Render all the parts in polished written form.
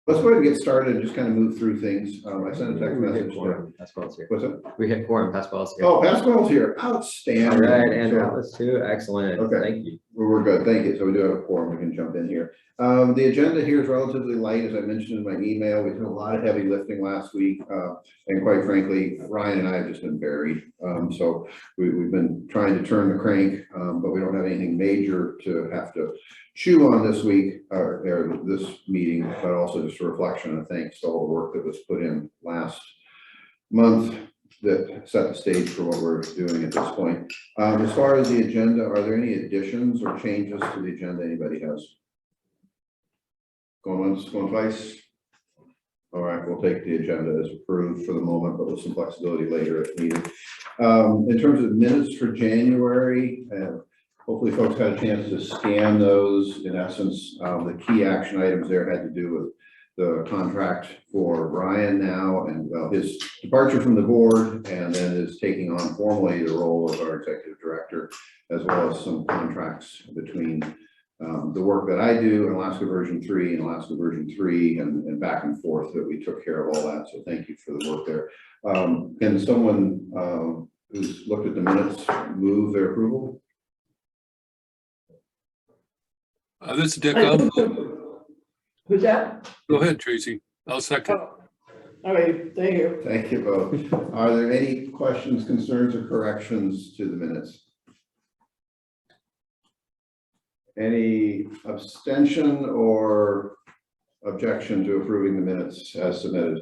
Let's go ahead and get started and just kind of move through things. I sent a text message to Pasquale's here. what's up? We hit quorum. Pasquale's here. Oh, Pasquale's here. Outstanding. All right, and So, Alice too. Excellent. Okay. Thank you. we're good. Thank you. So we do have a quorum. We can jump in here. The agenda here is relatively light, as I mentioned in my email. We did a lot of heavy lifting last week. And quite frankly, Ryan and I have just been buried. So we've been trying to turn the crank, but we don't have anything major to have to chew on this week or this meeting, but also just a reflection and thanks to all the work that was put in last month that set the stage for what we're doing at this point. As far as the agenda, are there any additions or changes to the agenda anybody has? Going once, going twice? All right, we'll take the agenda as approved for the moment, but with some flexibility later if needed. In terms of minutes for January, hopefully folks had a chance to scan those. In essence, the key action items there had to do with the contract for Ryan now and his departure from the board, and then is taking on formally the role of our executive director, as well as some contracts between the work that I do in Alaska version 3 and Alaska version 3 and back and forth that we took care of all that. So thank you for the work there. Can someone who's looked at the minutes move their approval? This is Dick. Who's that? Go ahead, Tracy. I'll second. Oh, all right, thank you. Thank you both. Are there any questions, concerns, or corrections to the minutes? Any abstention or objection to approving the minutes as submitted?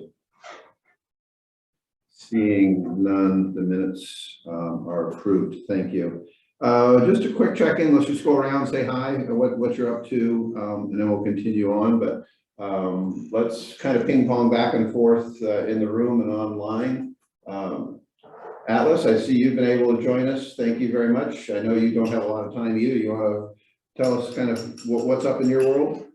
Seeing none, the minutes are approved. Thank you. Just a quick check-in. Let's just go around, say hi, what you're up to, and then we'll continue on. But let's kind of ping pong back and forth in the room and online. Atlas, I see you've been able to join us. Thank you very much. I know you don't have a lot of time either. You want to tell us kind of what's up in your world?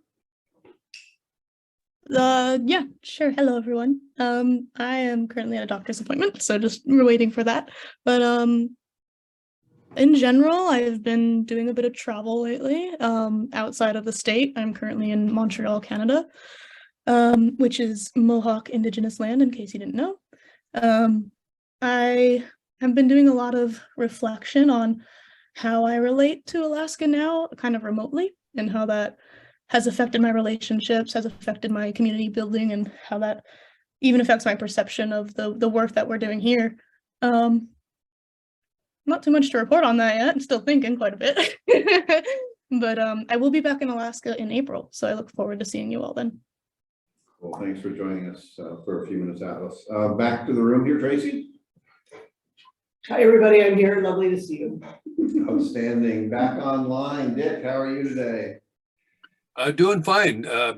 Yeah, sure. Hello, everyone. I am currently at a doctor's appointment, so we're waiting for that. But in general, I've been doing a bit of travel lately, outside of the state. I'm currently in Montreal, Canada, which is Mohawk Indigenous land, in case you didn't know. I have been doing a lot of reflection on how I relate to Alaska now, kind of remotely, and how that has affected my relationships, has affected my community building, and how that even affects my perception of the work that we're doing here. Not too much to report on that yet. I'm still thinking quite a bit. But I will be back in Alaska in April, so I look forward to seeing you all then. Well, thanks for joining us for a few minutes, Atlas. Back to the room here, Tracy. Hi, everybody. I'm here. Lovely to see you. Outstanding. Back online. Dick, how are you today? Doing fine. I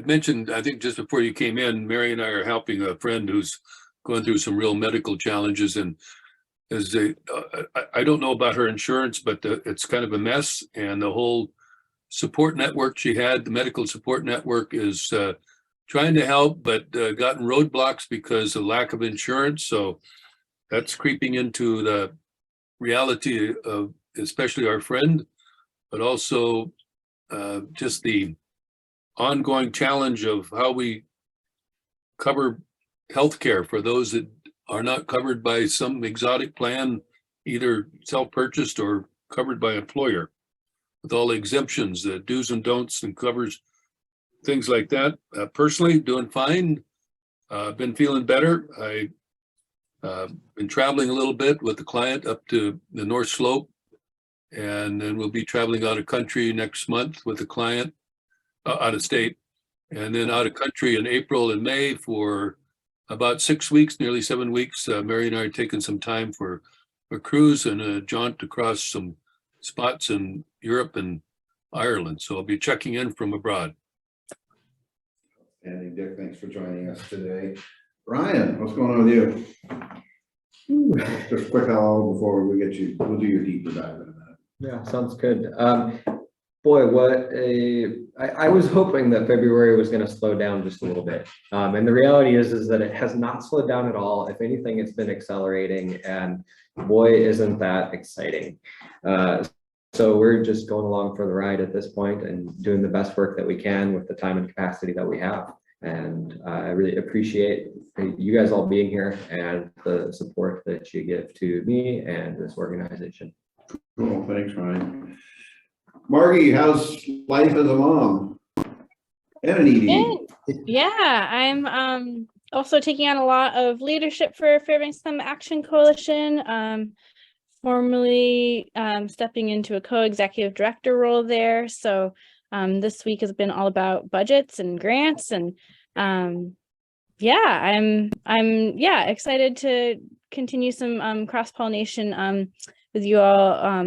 mentioned, I think just before you came in, Mary and I are helping a friend who's going through some real medical challenges, and I don't know about her insurance, but it's kind of a mess, and the whole support network she had, the medical support network, is trying to help, but gotten roadblocks because of lack of insurance. So that's creeping into the reality of especially our friend, but also just the ongoing challenge of how we cover healthcare for those that are not covered by some exotic plan, either self-purchased or covered by employer, with all the exemptions, the do's and don'ts, and covers things like that. Personally, doing fine. Been feeling better. I been traveling a little bit with the client up to the North Slope, and then we'll be traveling out of country next month with the client, out of state, and then out of country in April and May for about 6 weeks, nearly 7 weeks. Mary and I are taking some time for a cruise and a jaunt across some spots in Europe and Ireland. So I'll be checking in from abroad. Andy, Dick, thanks for joining us today. Ryan, what's going on with you? Just a quick hello before we get you, we'll do your deeper dive in a minute. Yeah, sounds good. Boy, I was hoping that February was going to slow down just a little bit. And the reality is that it has not slowed down at all. If anything, it's been accelerating, and boy, isn't that exciting. So we're just going along for the ride at this point and doing the best work that we can with the time and capacity that we have. And I really appreciate you guys all being here and the support that you give to me and this organization. Cool, thanks, Ryan. Margie, how's life as a mom? And an ED? Yeah, I'm also taking on a lot of leadership for Fairbanks Climate Action Coalition, formally stepping into a co-executive director role there. So this week has been all about budgets and grants, and yeah, I'm excited to continue some cross-pollination with you all.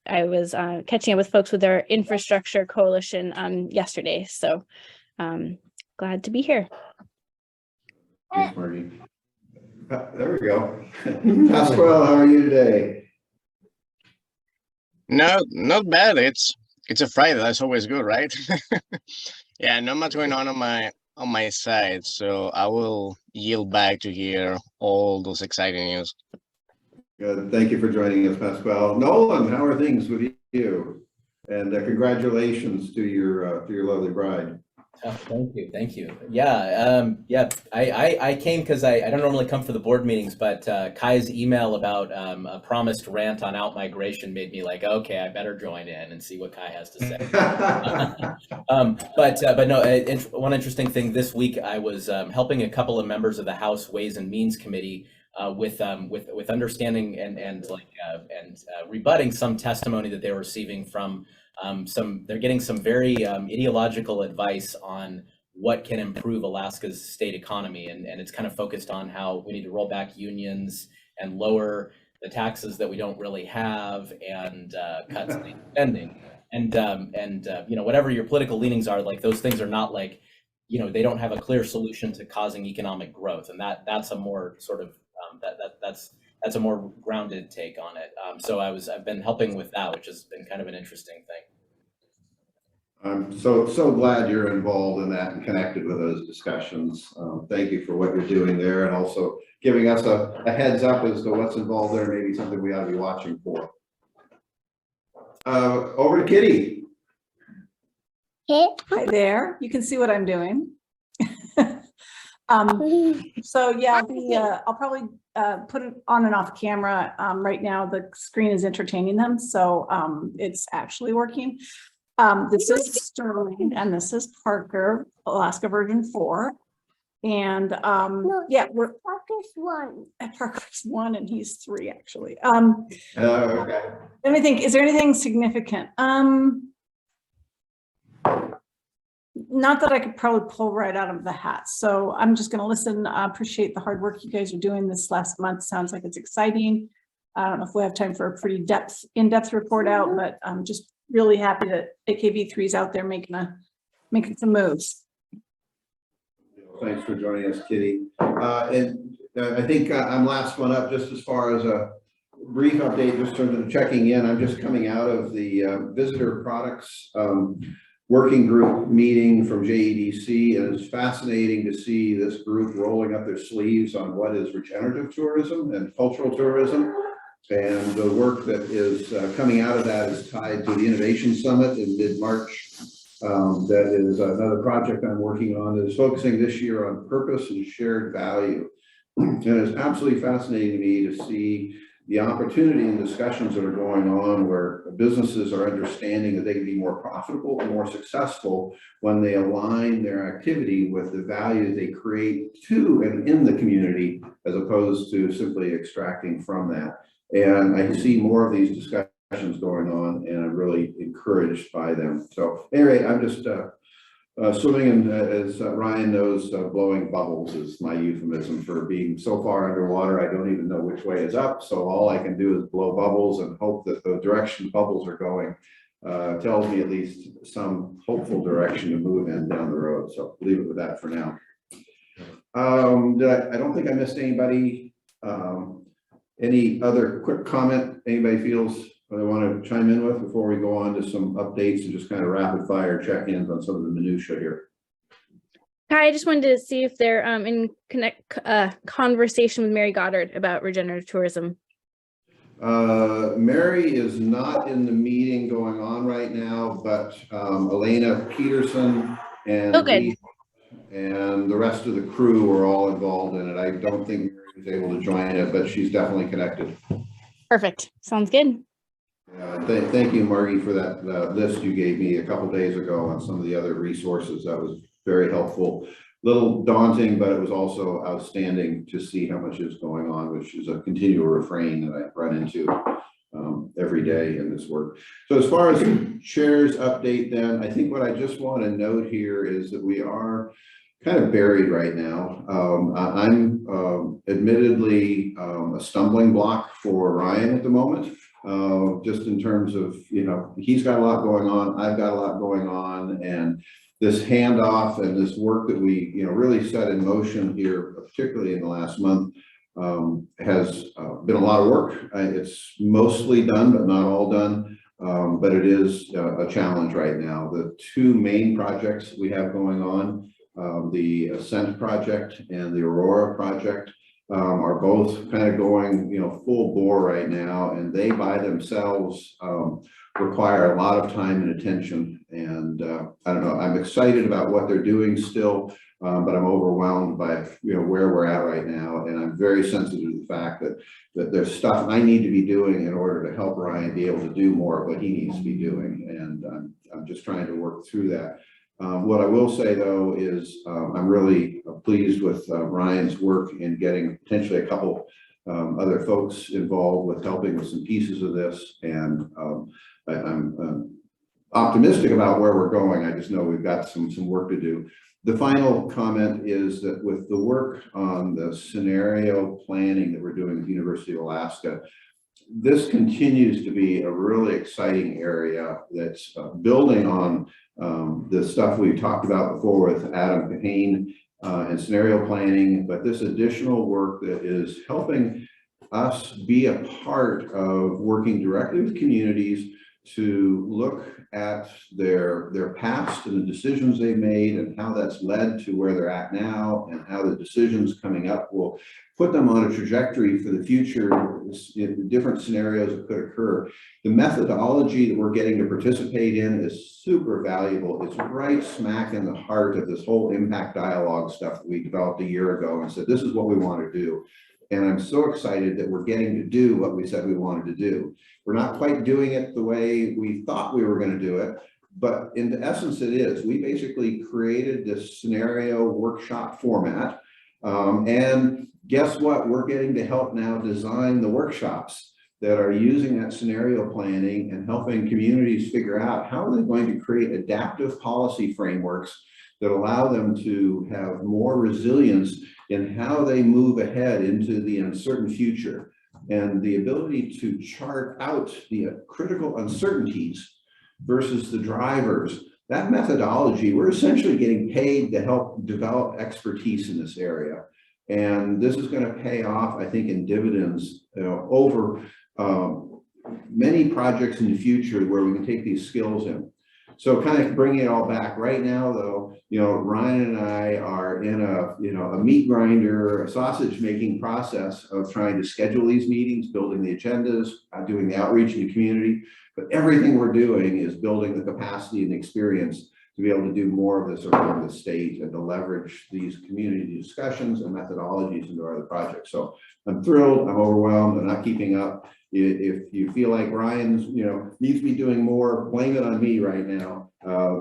I was catching up with folks with our infrastructure coalition yesterday, so glad to be here. Thanks, Margie. There we go. Pasquale, how are you today? No, not bad. It's a Friday. That's always good, right? Yeah, not much going on my side, so I will yield back to hear all those exciting news. Good. Thank you for joining us, Pasquale. Nolan, how are things with you? And congratulations to your lovely bride. Oh, thank you. Yeah, I came because I don't normally come for the board meetings, but Kai's email about a promised rant on out-migration made me like, okay, I better join in and see what Kai has to say. But no, one interesting thing this week, I was helping a couple of members of the House Ways and Means Committee with understanding and rebutting some testimony that they were receiving from they're getting some very ideological advice on what can improve Alaska's state economy, and it's kind of focused on how we need to roll back unions and lower the taxes that we don't really have, and cut state spending, and whatever your political leanings are, like those things are not like, they don't have a clear solution to causing economic growth, and that's a more sort of that's a more grounded take on it. So I've been helping with that, which has been kind of an interesting thing. I'm so glad you're involved in that and connected with those discussions. Thank you for what you're doing there, and also giving us a heads up as to what's involved there, maybe something we ought to be watching for. Over to Kitty. Hi there. You can see what I'm doing. So yeah, I'll probably put it on and off camera. Right now the screen is entertaining them, so it's actually working. This is Sterling and this is Parker, Alaska version 4. And yeah, we're Parker's 1. Parker's 1 and he's 3 actually. Okay. Let me think, is there anything significant? Not that I could probably pull right out of the hat. So I'm just going to listen. Appreciate the hard work you guys are doing this last month. Sounds like it's exciting. I don't know if we have time for a pretty in-depth report out, but I'm just really happy that AKV3 is out there making some moves. Thanks for joining us, Kitty. And I think I'm last one up, just as far as a brief update, just sort of checking in. I'm just coming out of the visitor products working group meeting from JEDC, and it's fascinating to see this group rolling up their sleeves on what is regenerative tourism and cultural tourism. And the work that is coming out of that is tied to the Innovation Summit in mid-March. That is another project I'm working on that is focusing this year on purpose and shared value. And it's absolutely fascinating to me to see the opportunity and discussions that are going on where businesses are understanding that they can be more profitable and more successful when they align their activity with the value they create to and in the community, as opposed to simply extracting from that. And I see more of these discussions going on, and I'm really encouraged by them. So anyway, I'm just swimming in, as Ryan knows, blowing bubbles is my euphemism for being so far underwater I don't even know which way is up. So all I can do is blow bubbles and hope that the direction bubbles are going tells me at least some hopeful direction to move in down the road. So leave it with that for now. I don't think I missed anybody. Any other quick comment anybody feels they want to chime in with before we go on to some updates and just kind of rapid fire check-ins on some of the minutia here? Hi, I just wanted to see if they're in conversation with Mary Goddard about regenerative tourism. Mary is not in the meeting going on right now, but Elena Peterson and and the rest of the crew were all involved in it. I don't think Mary was able to join it, but she's definitely connected. Perfect. Sounds good. Thank you, Margie, for that list you gave me a couple days ago on some of the other resources. That was very helpful. Little daunting, but it was also outstanding to see how much is going on, which is a continual refrain that I run into every day in this work. So as far as chair's update, then I think what I just want to note here is that we are kind of buried right now. I'm admittedly a stumbling block for Ryan at the moment. Just in terms of, you know, he's got a lot going on, I've got a lot going on, and this handoff and this work that we, you know, really set in motion here, particularly in the last month, has been a lot of work. It's mostly done, but not all done. But it is a challenge right now. The two main projects we have going on, the Ascent project and the Aurora project, are both kind of going, you know, full bore right now, and they by themselves require a lot of time and attention. And I don't know, I'm excited about what they're doing still, but I'm overwhelmed by, you know, where we're at right now. And I'm very sensitive to the fact that there's stuff I need to be doing in order to help Ryan be able to do more of what he needs to be doing. And I'm just trying to work through that. What I will say, though, is I'm really pleased with Ryan's work in getting potentially a couple other folks involved with helping with some pieces of this. And I'm optimistic about where we're going. I just know we've got some work to do. The final comment is that with the work on the scenario planning that we're doing at the University of Alaska, this continues to be a really exciting area that's building on the stuff we talked about before with Adam Kahane and scenario planning, but this additional work that is helping us be a part of working directly with communities to look at their past and the decisions they made and how that's led to where they're at now, and how the decisions coming up will put them on a trajectory for the future in different scenarios that could occur. The methodology that we're getting to participate in is super valuable. It's right smack in the heart of this whole impact dialogue stuff that we developed a year ago and said, this is what we want to do. And I'm so excited that we're getting to do what we said we wanted to do. We're not quite doing it the way we thought we were going to do it, but in essence it is. We basically created this scenario workshop format. And guess what? We're getting to help now design the workshops that are using that scenario planning and helping communities figure out how are they going to create adaptive policy frameworks that allow them to have more resilience in how they move ahead into the uncertain future, and the ability to chart out the critical uncertainties versus the drivers. That methodology, we're essentially getting paid to help develop expertise in this area. And this is going to pay off, I think, in dividends, you know, over many projects in the future where we can take these skills in. So kind of bringing it all back right now, though, you know, Ryan and I are in a meat grinder, a sausage making process of trying to schedule these meetings, building the agendas, doing the outreach in the community. But everything we're doing is building the capacity and experience to be able to do more of this around the state and to leverage these community discussions and methodologies into our other projects. So I'm thrilled, I'm overwhelmed, I'm not keeping up. If you feel like Ryan's, you know, needs to be doing more, blame it on me right now,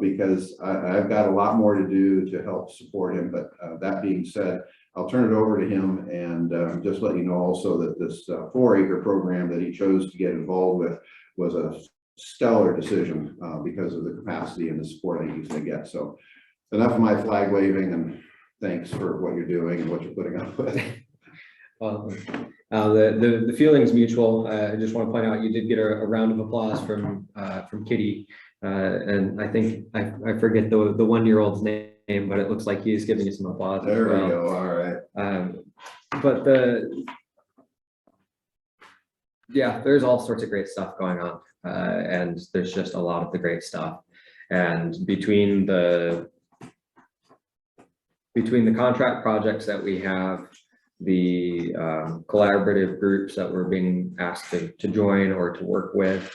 because I've got a lot more to do to help support him. But that being said, I'll turn it over to him and just let you know also that this 4-acre program that he chose to get involved with was a stellar decision because of the capacity and the support that he's going to get. So enough of my flag waving, and thanks for what you're doing and what you're putting up with. Well, the feeling's mutual. I just want to point out you did get a round of applause from Kitty, and I think I forget the 1-year-old's name, but it looks like he's giving you some applause. There as well. We go. All right. But yeah, there's all sorts of great stuff going on, and there's just a lot of the great stuff. And between the contract projects that we have, the collaborative groups that we're being asked to join or to work with,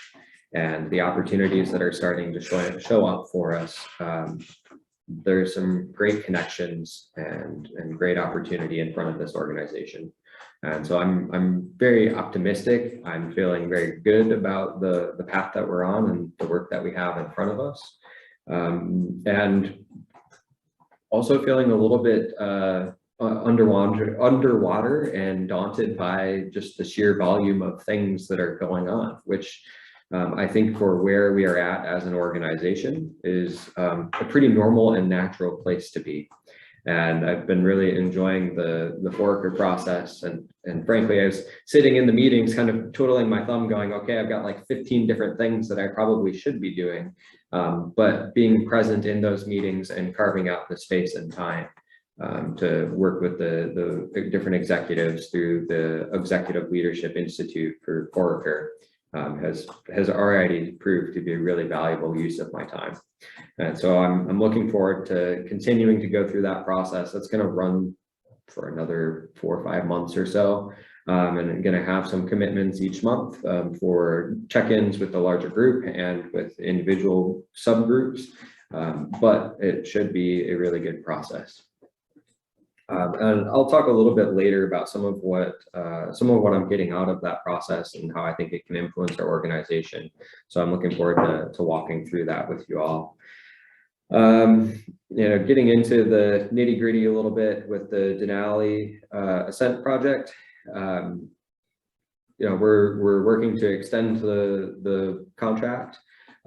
and the opportunities that are starting to show up for us, there's some great connections and great opportunity in front of this organization. And so I'm very optimistic. I'm feeling very good about the path that we're on and the work that we have in front of us. And also feeling a little bit underwater and daunted by just the sheer volume of things that are going on, which I think for where we are at as an organization is a pretty normal and natural place to be. And I've been really enjoying the foraker process. And frankly, I was sitting in the meetings kind of twiddling my thumb going, okay, I've got like 15 different things that I probably should be doing. But being present in those meetings and carving out the space and time to work with the different executives through the Executive Leadership Institute for foraker has already proved to be a really valuable use of my time. And so I'm looking forward to continuing to go through that process. That's going to run for another 4 or 5 months or so. And I'm going to have some commitments each month for check-ins with the larger group and with individual subgroups. But it should be a really good process. And I'll talk a little bit later about some of what I'm getting out of that process and how I think it can influence our organization. So I'm looking forward to walking through that with you all. Getting into the nitty gritty a little bit with the Denali Ascent project. We're working to extend the contract.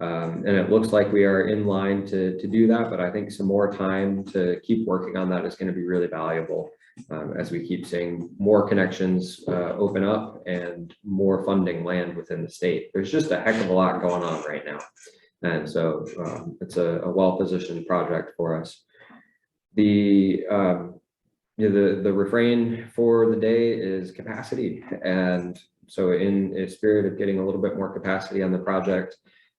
And it looks like we are in line to do that, but I think some more time to keep working on that is going to be really valuable as we keep seeing more connections open up and more funding land within the state. There's just a heck of a lot going on right now. And so it's a well-positioned project for us. The refrain for the day is capacity. And so in a spirit of getting a little bit more capacity on the project,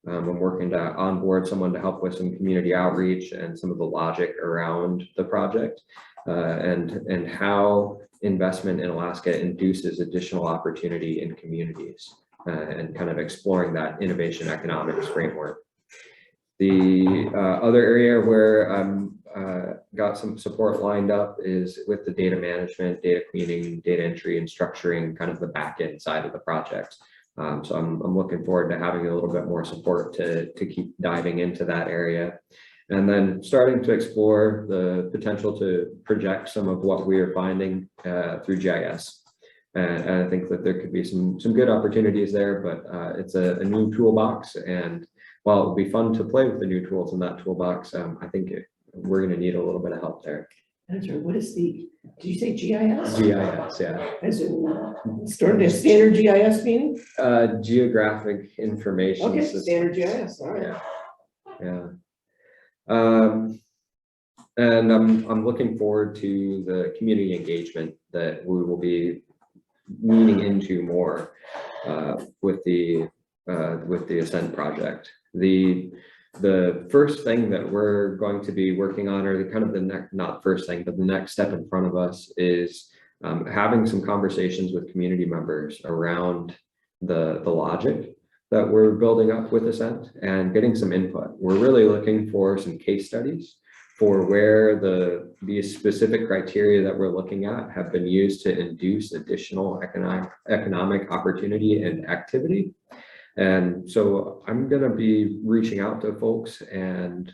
I'm working to onboard someone to help with some community outreach and some of the logic around the project and how investment in Alaska induces additional opportunity in communities and kind of exploring that innovation economics framework. The other area where I'm got some support lined up is with the data management, data cleaning, data entry, and structuring kind of the back end side of the project. So I'm looking forward to having a little bit more support to keep diving into that area. And then starting to explore the potential to project some of what we are finding through GIS. And I think that there could be some good opportunities there, but it's a new toolbox. And while it will be fun to play with the new tools in that toolbox, I think we're going to need a little bit of help there. What is did you say GIS? GIS, yeah. As in standard GIS meaning? Geographic information. Okay, system. standard GIS, all right. Yeah. And I'm looking forward to the community engagement that we will be leaning into more with the Ascent project. The first thing that we're going to be working on, or not first thing, but the next step in front of us is having some conversations with community members around the logic that we're building up with Ascent and getting some input. We're really looking for some case studies for where these specific criteria that we're looking at have been used to induce additional economic opportunity and activity. And so I'm going to be reaching out to folks and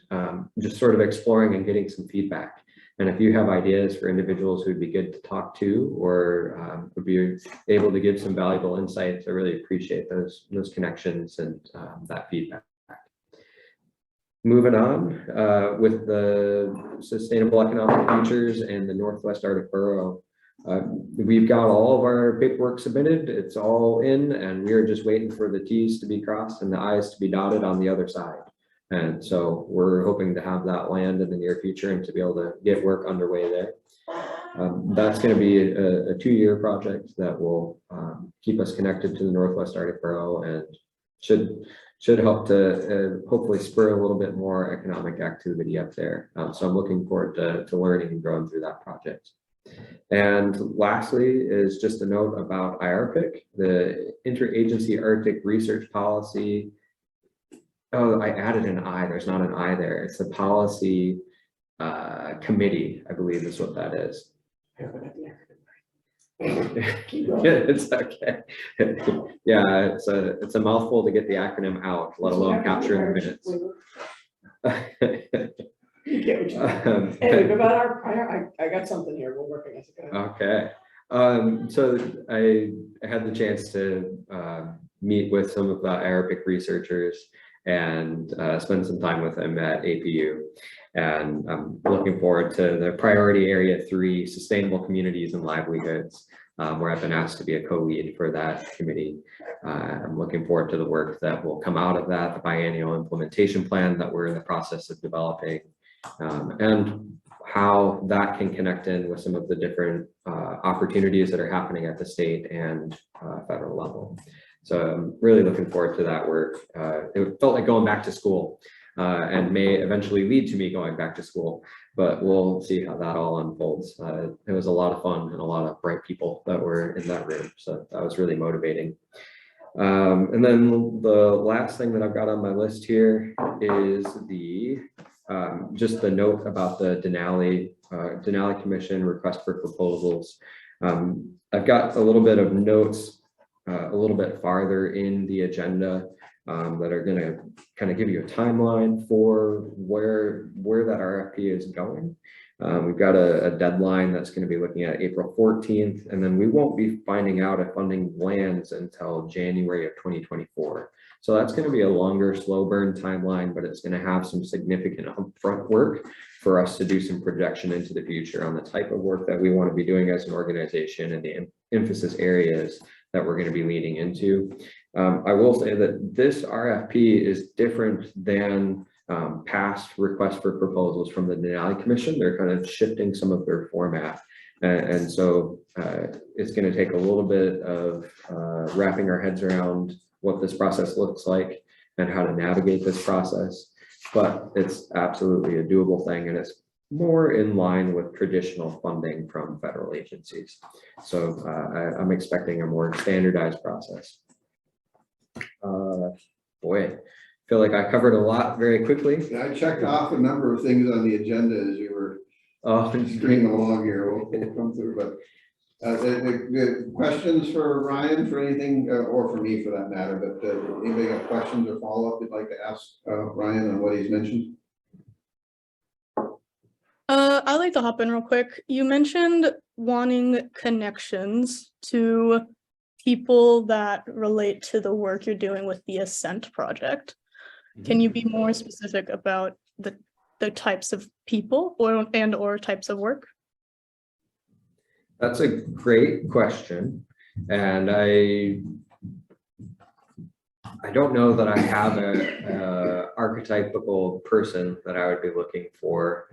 just sort of exploring and getting some feedback. And if you have ideas for individuals who'd be good to talk to or would be able to give some valuable insights, I really appreciate those connections and that feedback. Moving on with the Sustainable Economic Futures and the Northwest Arctic Borough. We've got all of our paperwork submitted. It's all in, and we are just waiting for the T's to be crossed and the I's to be dotted on the other side. And so we're hoping to have that land in the near future and to be able to get work underway there. That's going to be a 2-year project that will keep us connected to the Northwest Arctic Borough and should help to hopefully spur a little bit more economic activity up there. So I'm looking forward to learning and growing through that project. And lastly is just a note about IRPIC, the Interagency Arctic Research Policy. Oh, I added an I, there's not an I there. It's the policy committee, I believe is what that is. Keep going. Yeah, it's okay. Yeah, it's a mouthful to get the acronym out, let alone capture in the minutes. You get what you mean. Anyway, about our prior, I got something here, we're working as a guy. Okay, so I had the chance to meet with some of the Arabic researchers and spend some time with them at APU. And I'm looking forward to the priority area 3, sustainable communities and livelihoods, where I've been asked to be a co-lead for that committee. I'm looking forward to the work that will come out of that, the biennial implementation plan that we're in the process of developing, and how that can connect in with some of the different opportunities that are happening at the state and federal level. So I'm really looking forward to that work. It felt like going back to school, and may eventually lead to me going back to school, but we'll see how that all unfolds. It was a lot of fun and a lot of bright people that were in that room, so that was really motivating. And then the last thing that I've got on my list here is the just the note about the Denali Commission request for proposals. I've got a little bit of notes a little bit farther in the agenda that are going to kind of give you a timeline for where that RFP is going. We've got a deadline that's going to be looking at April 14th, and then we won't be finding out if funding lands until January of 2024. So that's going to be a longer, slow burn timeline, but it's going to have some significant upfront work for us to do some projection into the future on the type of work that we want to be doing as an organization and the emphasis areas that we're going to be leaning into. I will say that this RFP is different than past requests for proposals from the Denali Commission. They're kind of shifting some of their format. And so it's going to take a little bit of wrapping our heads around what this process looks like and how to navigate this process. But it's absolutely a doable thing, and it's more in line with traditional funding from federal agencies. So I'm expecting a more standardized process. Boy, I feel like I covered a lot very quickly. I checked off a number of things on the agenda as you were streaming along here. We'll come through, but the questions for Ryan for anything, or for me for that matter, but anybody got questions or follow-up you'd like to ask Ryan on what he's mentioned? I'd like to hop in real quick. You mentioned wanting connections to people that relate to the work you're doing with the Ascent project. Can you be more specific about the types of people or types of work? That's a great question. And I don't know that I have a archetypical person that I would be looking for,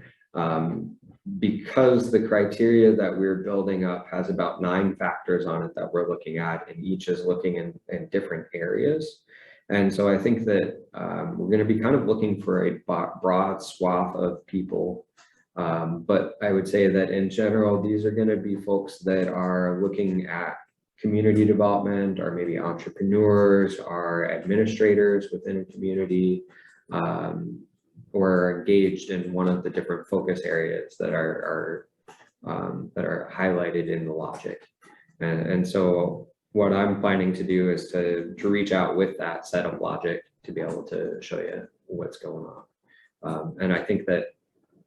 because the criteria that we're building up has about 9 factors on it that we're looking at, and each is looking in different areas. And so I think that we're going to be kind of looking for a broad swath of people. But I would say that in general, these are going to be folks that are looking at community development, or maybe entrepreneurs, or administrators within a community, or engaged in one of the different focus areas that are highlighted in the logic. And so what I'm planning to do is to reach out with that set of logic to be able to show you what's going on. And I think that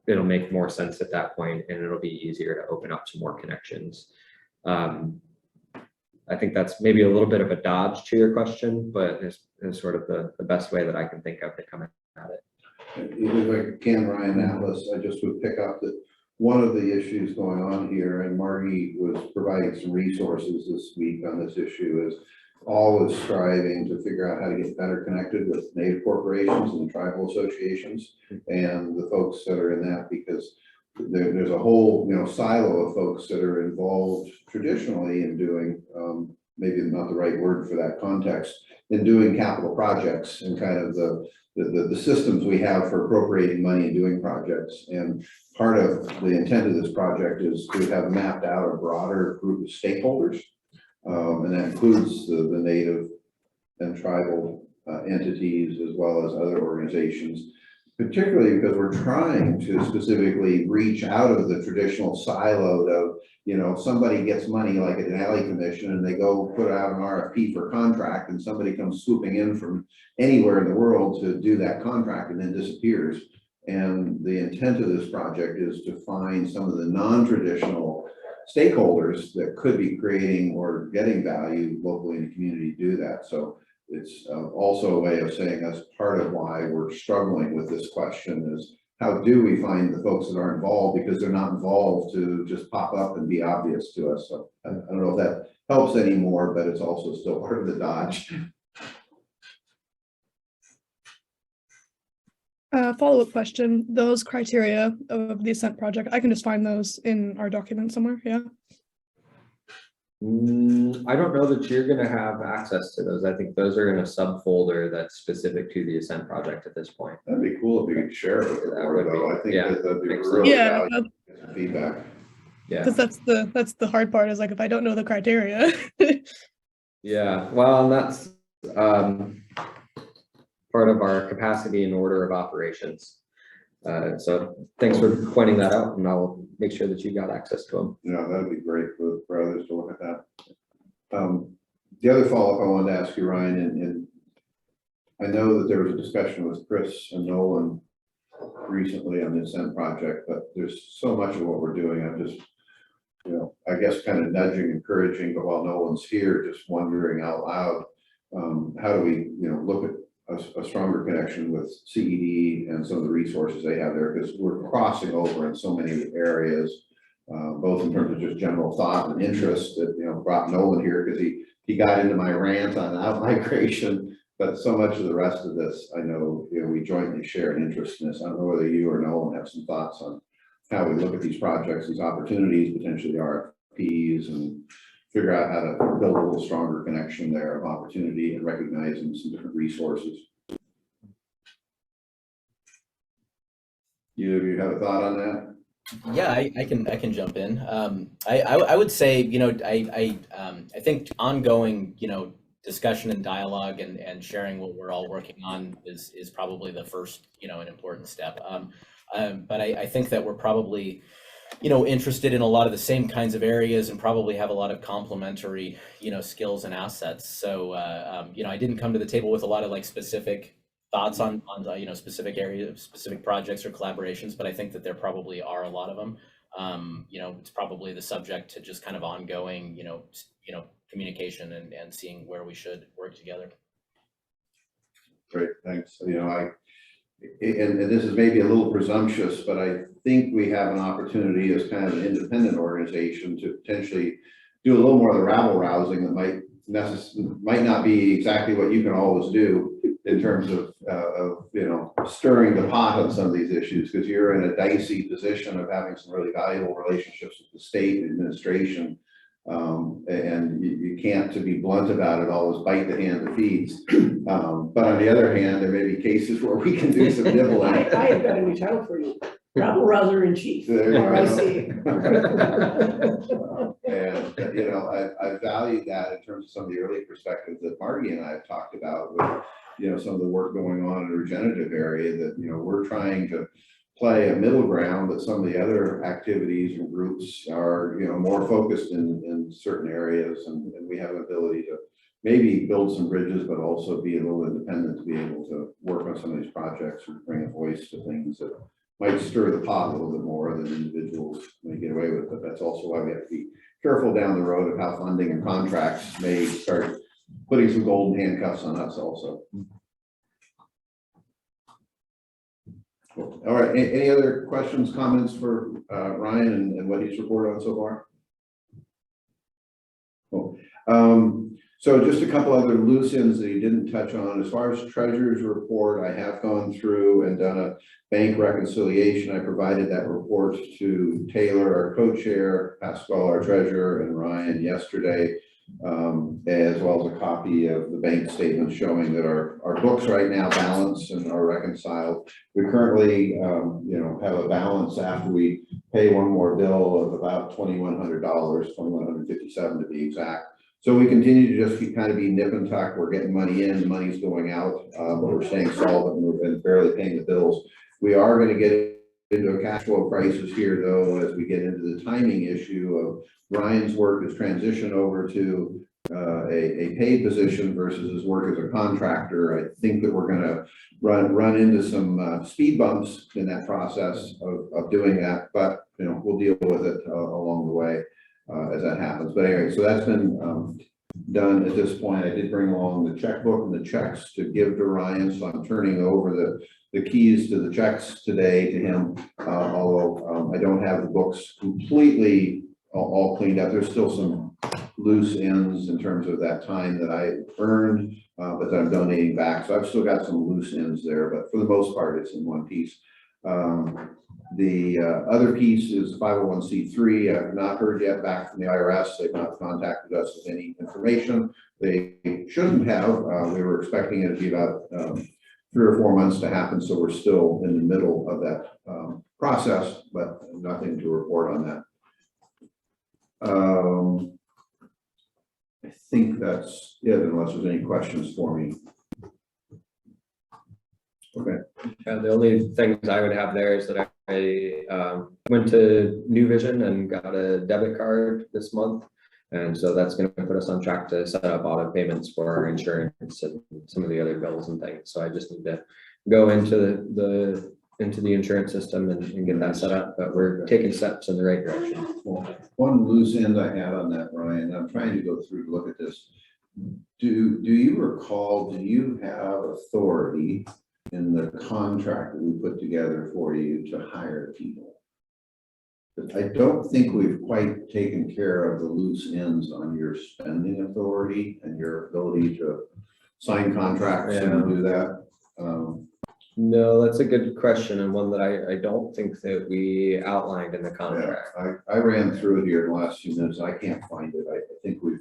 it'll make more sense at that point, and it'll be easier to open up some more connections. I think that's maybe a little bit of a dodge to your question, but it's sort of the best way that I can think of to come at it. If I can, Ryan Atlas, I just would pick up that one of the issues going on here, and Margie was providing some resources this week on this issue, is always striving to figure out how to get better connected with Native corporations and tribal associations and the folks that are in that, because there's a whole silo of folks that are involved traditionally in doing, maybe not the right word for that context, in doing capital projects and kind of the systems we have for appropriating money and doing projects. And part of the intent of this project is to have mapped out a broader group of stakeholders, and that includes the Native and tribal entities, as well as other organizations, particularly because we're trying to specifically reach out of the traditional silo of, you know, somebody gets money like at an alley commission and they go put out an RFP for contract and somebody comes swooping in from anywhere in the world to do that contract and then disappears. And the intent of this project is to find some of the non-traditional stakeholders that could be creating or getting value locally in the community to do that. So it's also a way of saying that's part of why we're struggling with this question is how do we find the folks that are involved, because they're not involved to just pop up and be obvious to us. So I don't know if that helps anymore, but it's also still part of the dodge. Follow-up question, those criteria of the Ascent project, I can just find those in our document somewhere, yeah? I don't know that you're gonna have access to those. I think those are in a subfolder that's specific to the Ascent project at this point. That'd be cool if you could share it with the That board, would be- though. I think yeah, that'd be makes really Yeah, valuable to get some feedback. Yeah, because that's the hard part is like, if I don't know the criteria. yeah, well, and that's part of our capacity and order of operations. So thanks for pointing that out, and I'll make sure that you got access to them. Yeah, that'd be great for others to look at that. The other follow-up I wanted to ask you, Ryan, and I know that there was a discussion with Chris and Nolan recently on the Ascent project, but there's so much of what we're doing. I'm just, you know, I guess kind of nudging, encouraging, but while no one's here, just wondering out loud, how do we, you know, look at a stronger connection with CED and some of the resources they have there, because we're crossing over in so many areas, both in terms of just general thought and interest that, you know, brought Nolan here because he got into my rant on out-migration, but so much of the rest of this, I know, you know, we jointly share an interest in this. I don't know whether you or Nolan have some thoughts on how we look at these projects, these opportunities, potentially RFPs, and figure out how to build a little stronger connection there of opportunity and recognizing some different resources. You have a thought on that? Yeah, I can jump in. I would say, you know, I think ongoing, you know, discussion and dialogue and sharing what we're all working on is probably the first, you know, an important step. But I think that we're probably, you know, interested in a lot of the same kinds of areas and probably have a lot of complementary, you know, skills and assets. So, you know, I didn't come to the table with a lot of like specific thoughts on you know, specific areas, specific projects or collaborations, but I think that there probably are a lot of them. You know, it's probably the subject to just kind of ongoing, you know, communication and seeing where we should work together. Great, thanks. You know, and this is maybe a little presumptuous, but I think we have an opportunity as kind of an independent organization to potentially do a little more of the rabble rousing that might not be exactly what you can always do in terms of you know, stirring the pot on some of these issues, because you're in a dicey position of having some really valuable relationships with the state administration. And you can't, to be blunt about it, always bite the hand that feeds. But on the other hand, there may be cases where we can do some nibbling. I have got a new title for you, rabble rouser in chief. There you RIC. go. And, you know, I valued that in terms of some of the early perspectives that Marty and I have talked about with, you know, some of the work going on in the regenerative area, that, you know, we're trying to play a middle ground, but some of the other activities and groups are, you know, more focused in certain areas, and we have an ability to maybe build some bridges, but also be a little independent to be able to work on some of these projects and bring a voice to things that might stir the pot a little bit more than individuals may get away with. But that's also why we have to be careful down the road of how funding and contracts may start putting some golden handcuffs on us also. Cool. All right, any other questions, comments for Ryan and what he's reported on so far? Cool. So just a couple other loose ends that he didn't touch on. As far as treasurer's report, I have gone through and done a bank reconciliation. I provided that report to Taylor, our co-chair, Pascal, our treasurer, and Ryan yesterday, as well as a copy of the bank statement showing that our books right now balance and are reconciled. We currently, you know, have a balance after we pay one more bill of about $2,100, $2,157 to be exact. So we continue to just keep kind of be nip and tuck. We're getting money in, the money's going out, but we're staying solvent and we've been barely paying the bills. We are going to get into a cash flow crisis here, though, as we get into the timing issue of Ryan's work is transitioned over to a paid position versus his work as a contractor. I think that we're going to run into some speed bumps in that process of doing that, but you know, we'll deal with it along the way as that happens. But anyway, so that's been done at this point. I did bring along the checkbook and the checks to give to Ryan, so I'm turning over the keys to the checks today to him, although I don't have the books completely all cleaned up. There's still some loose ends in terms of that time that I earned, but that I'm donating back. So I've still got some loose ends there, but for the most part, it's in one piece. The other piece is 501c3. I've not heard yet back from the IRS. They've not contacted us with any information. They shouldn't have. We were expecting it to be about 3 or 4 months to happen, so we're still in the middle of that process, but nothing to report on that. I think that's it, unless there's any questions for me. Okay. The only things I would have there is that I went to New Vision and got a debit card this month. And so that's going to put us on track to set up auto payments for our insurance and some of the other bills and things. So I just need to go into the insurance system and get that set up, but we're taking steps in the right direction. One loose end I had on that, Ryan, I'm trying to go through to look at this. Do you recall, do you have authority in the contract that we put together for you to hire people? I don't think we've quite taken care of the loose ends on your spending authority and your ability to sign contracts and do that. No, that's a good question, and one that I don't think that we outlined in the contract. Yeah, I ran through it here in the last few minutes. I can't find it. I think we've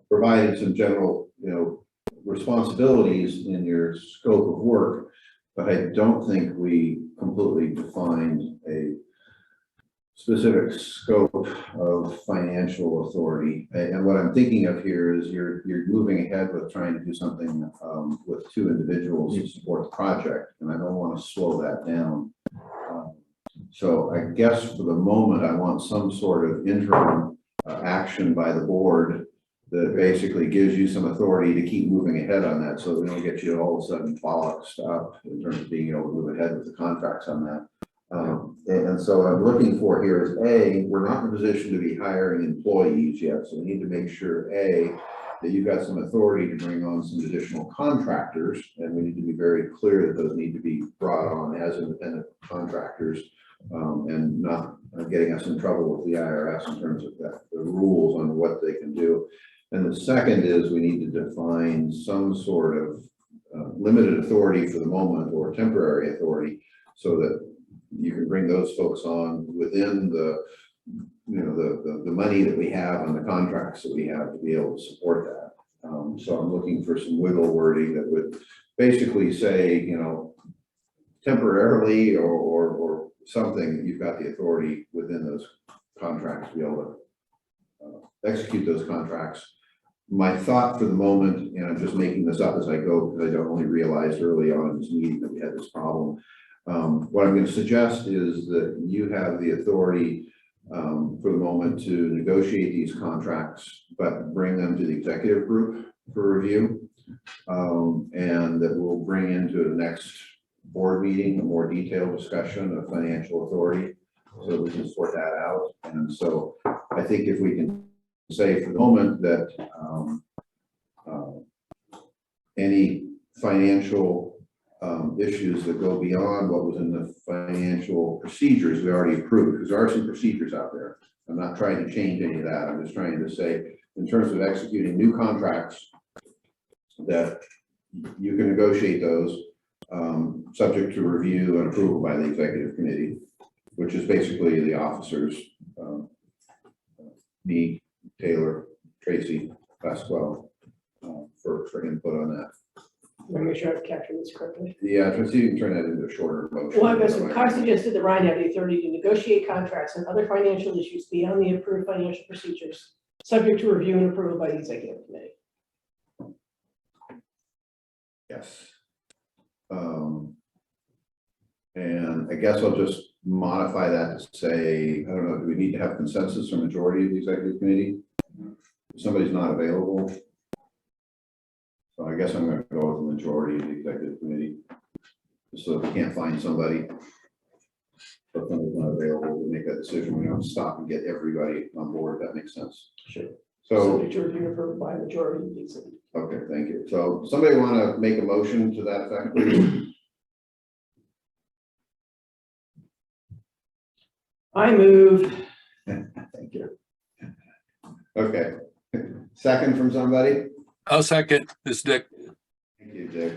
provided some general, you know, responsibilities in your scope of work, but I don't think we completely defined a specific scope of financial authority. And what I'm thinking of here is you're moving ahead with trying to do something with 2 individuals to support the project, and I don't want to slow that down. So I guess for the moment, I want some sort of interim action by the board that basically gives you some authority to keep moving ahead on that, so we don't get you all of a sudden bollocksed up in terms of being able to move ahead with the contracts on that. And so what I'm looking for here is we're not in a position to be hiring employees yet, so we need to make sure that you've got some authority to bring on some additional contractors, and we need to be very clear that those need to be brought on as independent contractors, and not getting us in trouble with the IRS in terms of the rules on what they can do. And the second is we need to define some sort of limited authority for the moment, or temporary authority, so that you can bring those folks on within the, you know, the money that we have on the contracts that we have to be able to support that. So I'm looking for some wiggle wording that would basically say, you know, temporarily or something that you've got the authority within those contracts to be able to execute those contracts. My thought for the moment, and I'm just making this up as I go because I only realized early on in this meeting that we had this problem. What I'm going to suggest is that you have the authority for the moment to negotiate these contracts, but bring them to the executive group for review. And that we'll bring into the next board meeting a more detailed discussion of financial authority, so we can sort that out. And so I think if we can say for the moment that any financial issues that go beyond what was in the financial procedures we already approved, because there are some procedures out there. I'm not trying to change any of that. I'm just trying to say, in terms of executing new contracts, that you can negotiate those subject to review and approval by the executive committee, which is basically the officers, me, Taylor, Tracy, Pasquale, for input on that. Let me make sure I've captured this correctly. Yeah, so you can turn that into a shorter motion. Well, I guess Kai suggested that Ryan have the authority to negotiate contracts and other financial issues beyond the approved financial procedures, subject to review and approval by the executive committee. Yes. And I guess I'll just modify that to say, I don't know, do we need to have consensus or majority of the executive committee? If somebody's not available. So I guess I'm gonna go with the majority of the executive committee. So if we can't find somebody, but somebody's not available, we make that decision, we don't stop and get everybody on board, if that makes sense. Sure. So, Subject to review and approved by a majority of the executive. okay, thank you. So somebody wanna make a motion to that effect, please? I moved. Thank you. Okay, second from somebody? I'll second this, Dick. Thank you, Dick.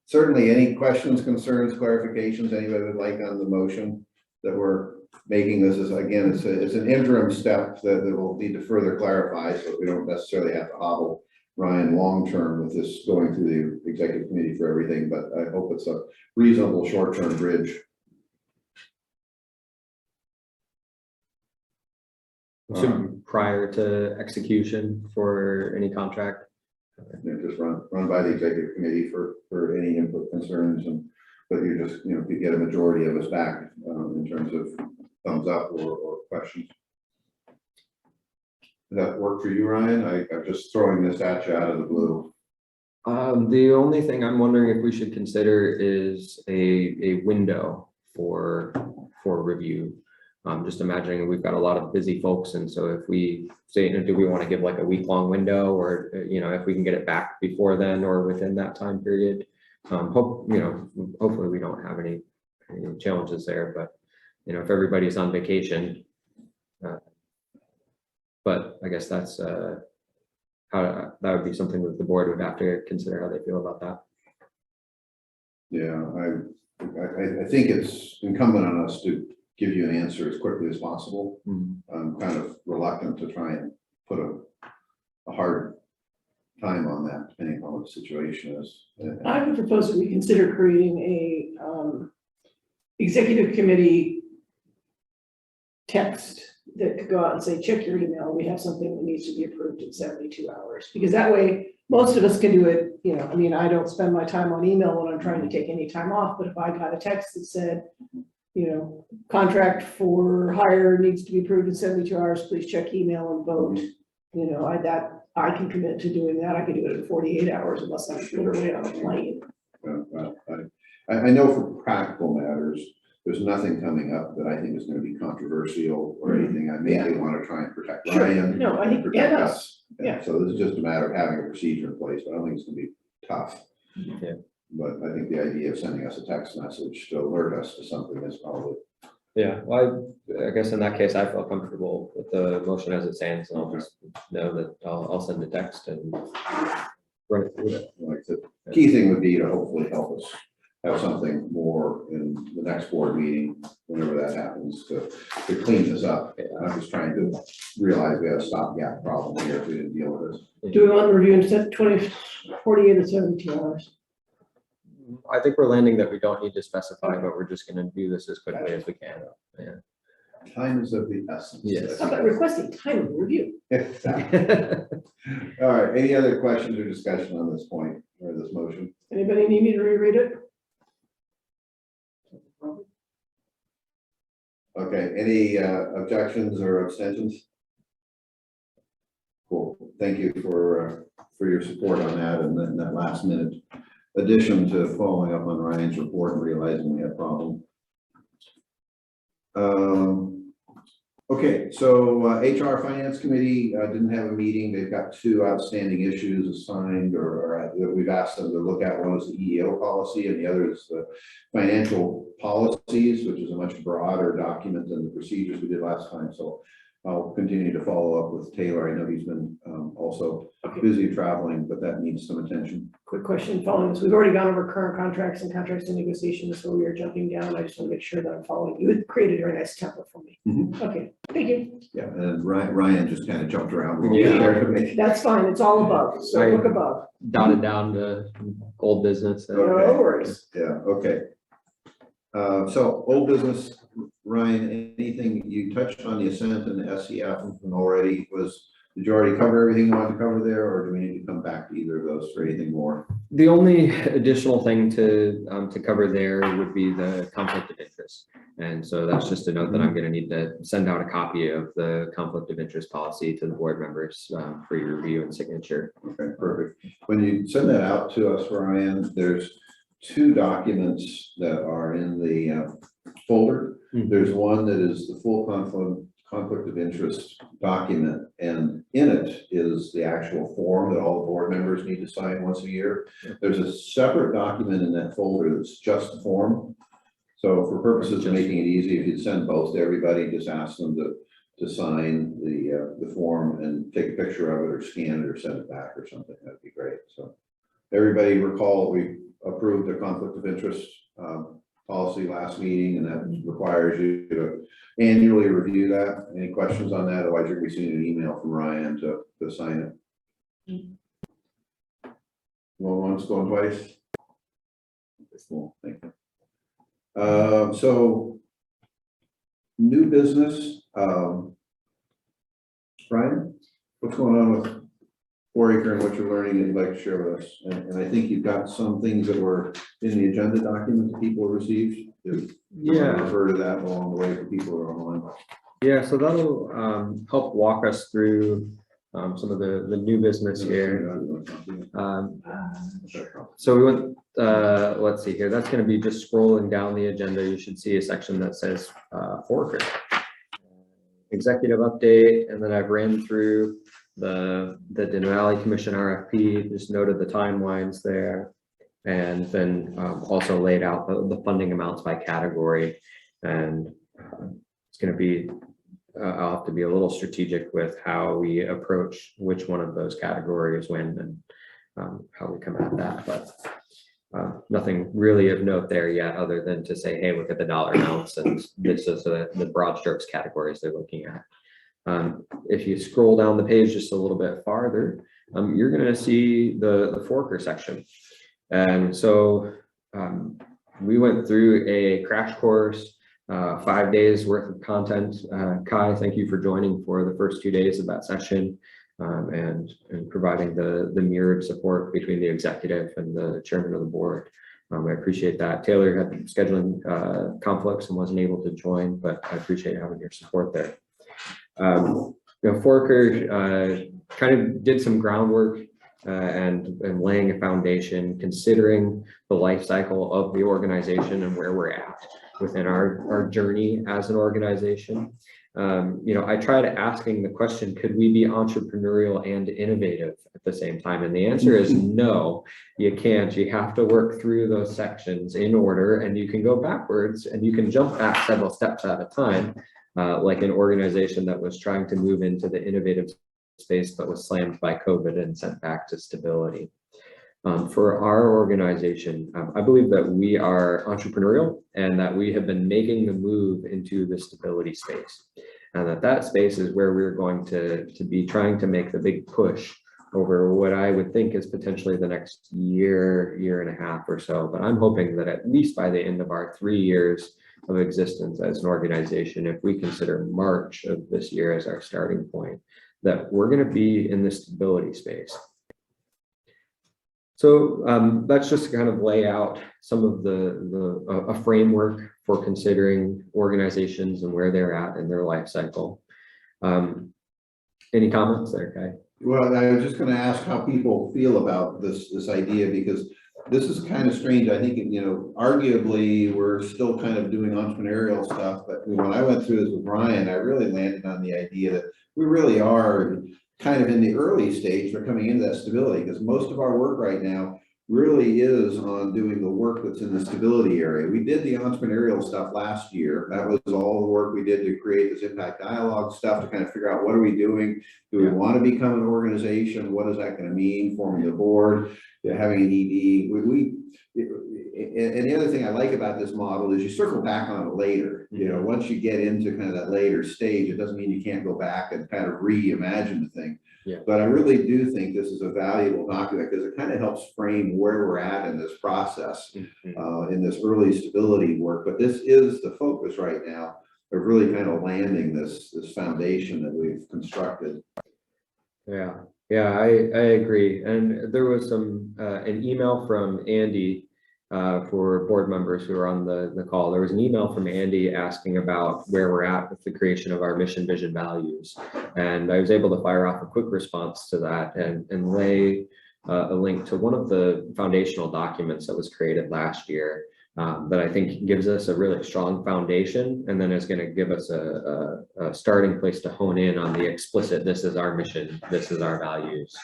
Certainly, any questions, concerns, clarifications, anybody would like on the motion that we're making? This is, again, it's an interim step that will need to further clarify, so we don't necessarily have to hobble Ryan long-term with this going through the executive committee for everything, but I hope it's a reasonable short-term bridge. So prior to execution for any contract. Just run by the executive committee for any input, concerns, and but you just, you know, to get a majority of us back in terms of thumbs up or questions. Does that work for you, Ryan? I'm just throwing this at you out of the blue. The only thing I'm wondering if we should consider is a window for review. Just imagining we've got a lot of busy folks, and so if we say, do we want to give like a week-long window, or if we can get it back before then or within that time period. Hopefully we don't have any challenges there, but if everybody's on vacation. But I guess that's how that would be something that the board would have to consider how they feel about that. Yeah, I think it's incumbent on us to give you an answer as quickly as possible. I'm kind of reluctant to try and put a hard time on that, depending on what the situation is. I would propose that we consider creating a executive committee text that could go out and say, check your email, we have something that needs to be approved in 72 hours. Because that way, most of us can do it, I don't spend my time on email when I'm trying to take any time off, but if I got a text that said, contract for hire needs to be approved in 72 hours, please check email and vote. I can commit to doing that. I can do it in 48 hours unless I'm literally on a plane. I know for practical matters, there's nothing coming up that I think is going to be controversial or anything. I mainly want to try and protect Sure. Ryan. No, I and think protect and us. Yeah. So this is just a matter of having a procedure in place, but I don't think it's going to be tough. Yeah. But I think the idea of sending us a text message to alert us to something is probably. Yeah, well, I guess in that case, I feel comfortable with the motion as it stands, and I'll just know that I'll send a text and run it through it. Like the key thing would be to hopefully help us have something more in the next board meeting, whenever that happens, to clean this up. I'm just trying to realize we have a stopgap problem here if we didn't deal with this. Do we want to review in 48 or 72 hours? I think we're landing that we don't need to specify, but we're just gonna do this as quickly as we can. Yeah. Time is of the essence. Yes. How about requesting time of review? Exactly. All right, any other questions or discussion on this point or this motion? Anybody need me to reread it? Okay, any objections or abstentions? Cool, thank you for your support on that and then that last minute addition to following up on Ryan's report and realizing we had a problem. Okay, so HR Finance Committee didn't have a meeting. They've got 2 outstanding issues assigned or that we've asked them to look at. One is the EEO policy and the other is the financial policies, which is a much broader document than the procedures we did last time. So I'll continue to follow up with Taylor. I know he's been also busy traveling, but that needs some attention. Quick question following this. We've already gone over current contracts and contracts and negotiations, so we are jumping down. I just want to make sure that I'm following. You had created a very nice template for me. Okay, thank you. Yeah, and Ryan just kind of jumped around. Yeah. That's fine. It's all above. So look above. Dotted down the old business. No worries. Yeah, okay. So old business, Ryan, anything you touched on the Ascent and the SEF already was Did you already cover everything you wanted to cover there, or do we need to come back to either of those for anything more? The only additional thing to cover there would be the conflict of interest. And so that's just a note that I'm going to need to send out a copy of the conflict of interest policy to the board members for your review and signature. Okay, perfect. When you send that out to us, Ryan, there's 2 documents that are in the folder. There's one that is the full conflict of interest document, and in it is the actual form that all the board members need to sign once a year. There's a separate document in that folder that's just the form. So for purposes of making it easy, if you send both to everybody, just ask them to sign the form and take a picture of it or scan it or send it back or something. That'd be great. So everybody recall we approved the conflict of interest policy last meeting, and that requires you to annually review that. Any questions on that? Otherwise, you're receiving an email from Ryan to sign it. Going once, going twice. Cool, thank you. So new business, Ryan, what's going on with 4-acre and what you're learning and you'd like to share with us? And I think you've got some things that were in the agenda document that people received. Yeah. Refer to that along the way for people who are online. Yeah, so that'll help walk us through some of the new business here. So we went, let's see here, that's going to be just scrolling down the agenda. You should see a section that says 4-acre executive update, and then I've ran through the Denali Commission RFP, just noted the timelines there, and then also laid out the funding amounts by category. And it's going to be, I'll have to be a little strategic with how we approach which one of those categories when and how we come at that. But nothing really of note there yet, other than to say, hey, look at the dollar amounts, and this is the broad strokes categories they're looking at. If you scroll down the page just a little bit farther, you're going to see the 4-acre section. And so we went through a crash course, 5 days worth of content. Kai, thank you for joining for the first 2 days of that session, and providing the mirrored support between the executive and the chairman of the board. I appreciate that. Taylor had scheduling conflicts and wasn't able to join, but I appreciate having your support there. 4-acre kind of did some groundwork and laying a foundation, considering the life cycle of the organization and where we're at within our journey as an organization. I tried asking the question, could we be entrepreneurial and innovative at the same time? And the answer is no, you can't. You have to work through those sections in order, and you can go backwards and you can jump back several steps at a time, like an organization that was trying to move into the innovative space but was slammed by COVID and sent back to stability. For our organization, I believe that we are entrepreneurial and that we have been making the move into the stability space, and that space is where we're going to be trying to make the big push over what I would think is potentially the next year and a half or so. But I'm hoping that at least by the end of our 3 years of existence as an organization, if we consider March of this year as our starting point, that we're going to be in the stability space. So that's just to kind of lay out some of a framework for considering organizations and where they're at in their life cycle. Any comments there, Kai? Well, I was just going to ask how people feel about this idea, because this is kind of strange. I think, arguably we're still kind of doing entrepreneurial stuff, but when I went through this with Ryan, I really landed on the idea that we really are kind of in the early stage for coming into that stability, because most of our work right now really is on doing the work that's in the stability area. We did the entrepreneurial stuff last year. That was all the work we did to create this impact dialogue stuff to kind of figure out what are we doing? Do we want to become an organization? What is that going to mean? Forming a board, having an ED. And the other thing I like about this model is you circle back on it later. Once you get into kind of that later stage, it doesn't mean you can't go back and kind of reimagine the thing. Yeah. But I really do think this is a valuable document because it kind of helps frame where we're at in this process, in this early stability work. But this is the focus right now of really kind of landing this foundation that we've constructed. Yeah, I agree. And there was an email from Andy for board members who are on the call. There was an email from Andy asking about where we're at with the creation of our mission, vision, values. And I was able to fire off a quick response to that and lay a link to one of the foundational documents that was created last year. That I think gives us a really strong foundation, and then is going to give us a starting place to hone in on the explicit, this is our mission, this is our values,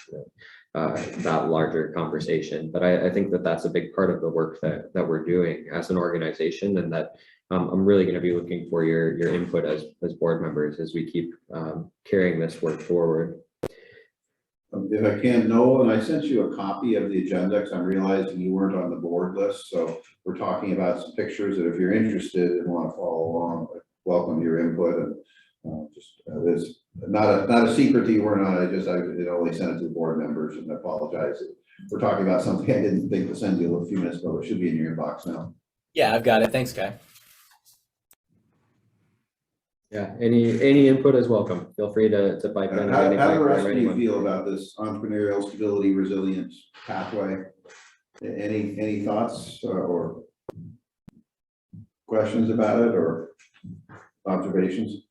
that larger conversation. But I think that that's a big part of the work that we're doing as an organization, and that I'm really going to be looking for your input as board members as we keep carrying this work forward. If I can, Nolan, I sent you a copy of the agenda because I'm realizing you weren't on the board list. So we're talking about some pictures that if you're interested and want to follow along, I welcome your input. And there's not a secret that you weren't on. I only sent it to the board members, and I apologize. We're talking about something I didn't think to send you a few minutes ago. It should be in your inbox now. Yeah, I've got it. Thanks, Guy. Yeah, any input is welcome. Feel free to pipe in. How the rest of you feel about this entrepreneurial stability resilience pathway? Any thoughts or questions about it or observations?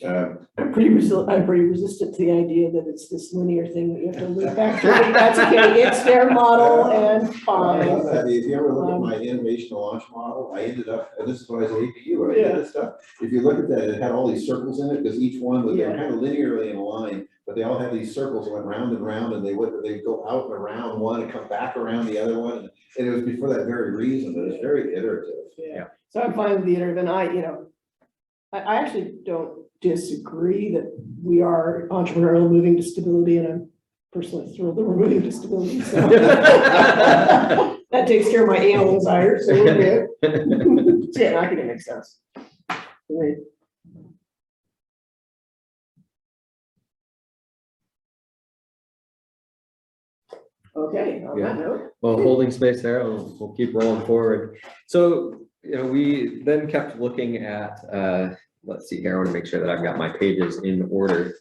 I'm pretty resistant to the idea that it's this linear thing that you have to loop back to. That's okay, it's their model and fine. If you ever look at my innovation launch model, I ended up, and this is what I say to you, when I did this stuff. If you look at that, it had all these circles in it because each one was kind of linearly in a line, but they all had these circles that went round and round, and they'd go out and around one and come back around the other one. And it was before that very reason that it's very iterative. Yeah. So I'm fine with the iterative, and I actually don't disagree that we are entrepreneurial moving to stability, and I'm personally thrilled that we're moving to stability. So that takes care of my anal desire, so we're good. Yeah, I think it makes sense. Right. Okay, on that note. Well, holding space there, we'll keep rolling forward. So, we then kept looking at, let's see here, I want to make sure that I've got my pages in order.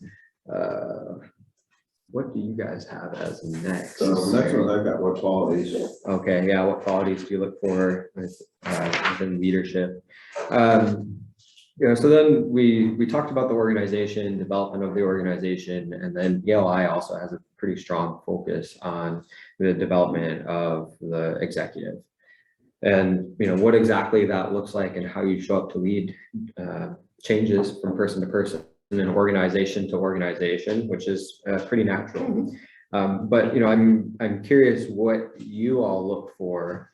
What do you guys have as next? So next one, I've got what qualities. Okay, yeah, what qualities do you look for within leadership? So then we talked about the organization, development of the organization, and then ELI also has a pretty strong focus on the development of the executive. And what exactly that looks like and how you show up to lead changes from person to person and organization to organization, which is pretty natural. But I'm curious what you all look for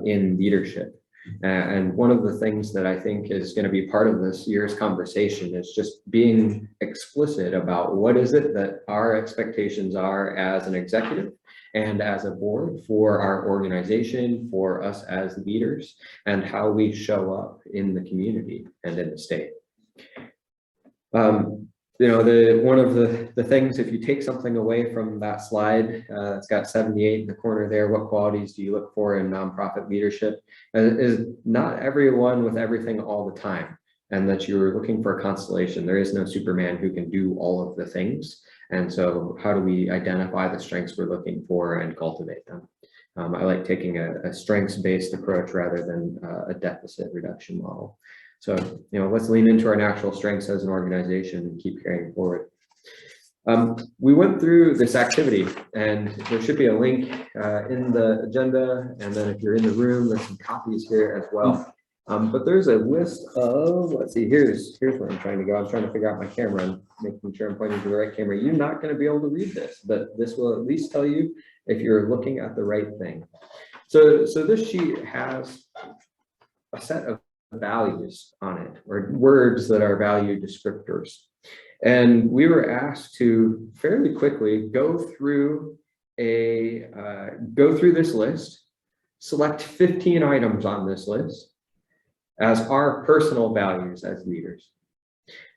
in leadership. And one of the things that I think is going to be part of this year's conversation is just being explicit about what is it that our expectations are as an executive and as a board for our organization, for us as leaders, and how we show up in the community and in the state. One of the things, if you take something away from that slide, it's got 78 in the corner there, what qualities do you look for in nonprofit leadership, is not everyone with everything all the time, and that you're looking for a constellation. There is no Superman who can do all of the things. And so how do we identify the strengths we're looking for and cultivate them? I like taking a strengths-based approach rather than a deficit reduction model. So, let's lean into our natural strengths as an organization and keep carrying forward. We went through this activity, and there should be a link in the agenda. And then if you're in the room, there's some copies here as well. But there's a list of, let's see, here's where I'm trying to go. I'm trying to figure out my camera and making sure I'm pointing to the right camera. You're not going to be able to read this, but this will at least tell you if you're looking at the right thing. So this sheet has a set of values on it, or words that are value descriptors. And we were asked to fairly quickly go through this list, select 15 items on this list as our personal values as leaders.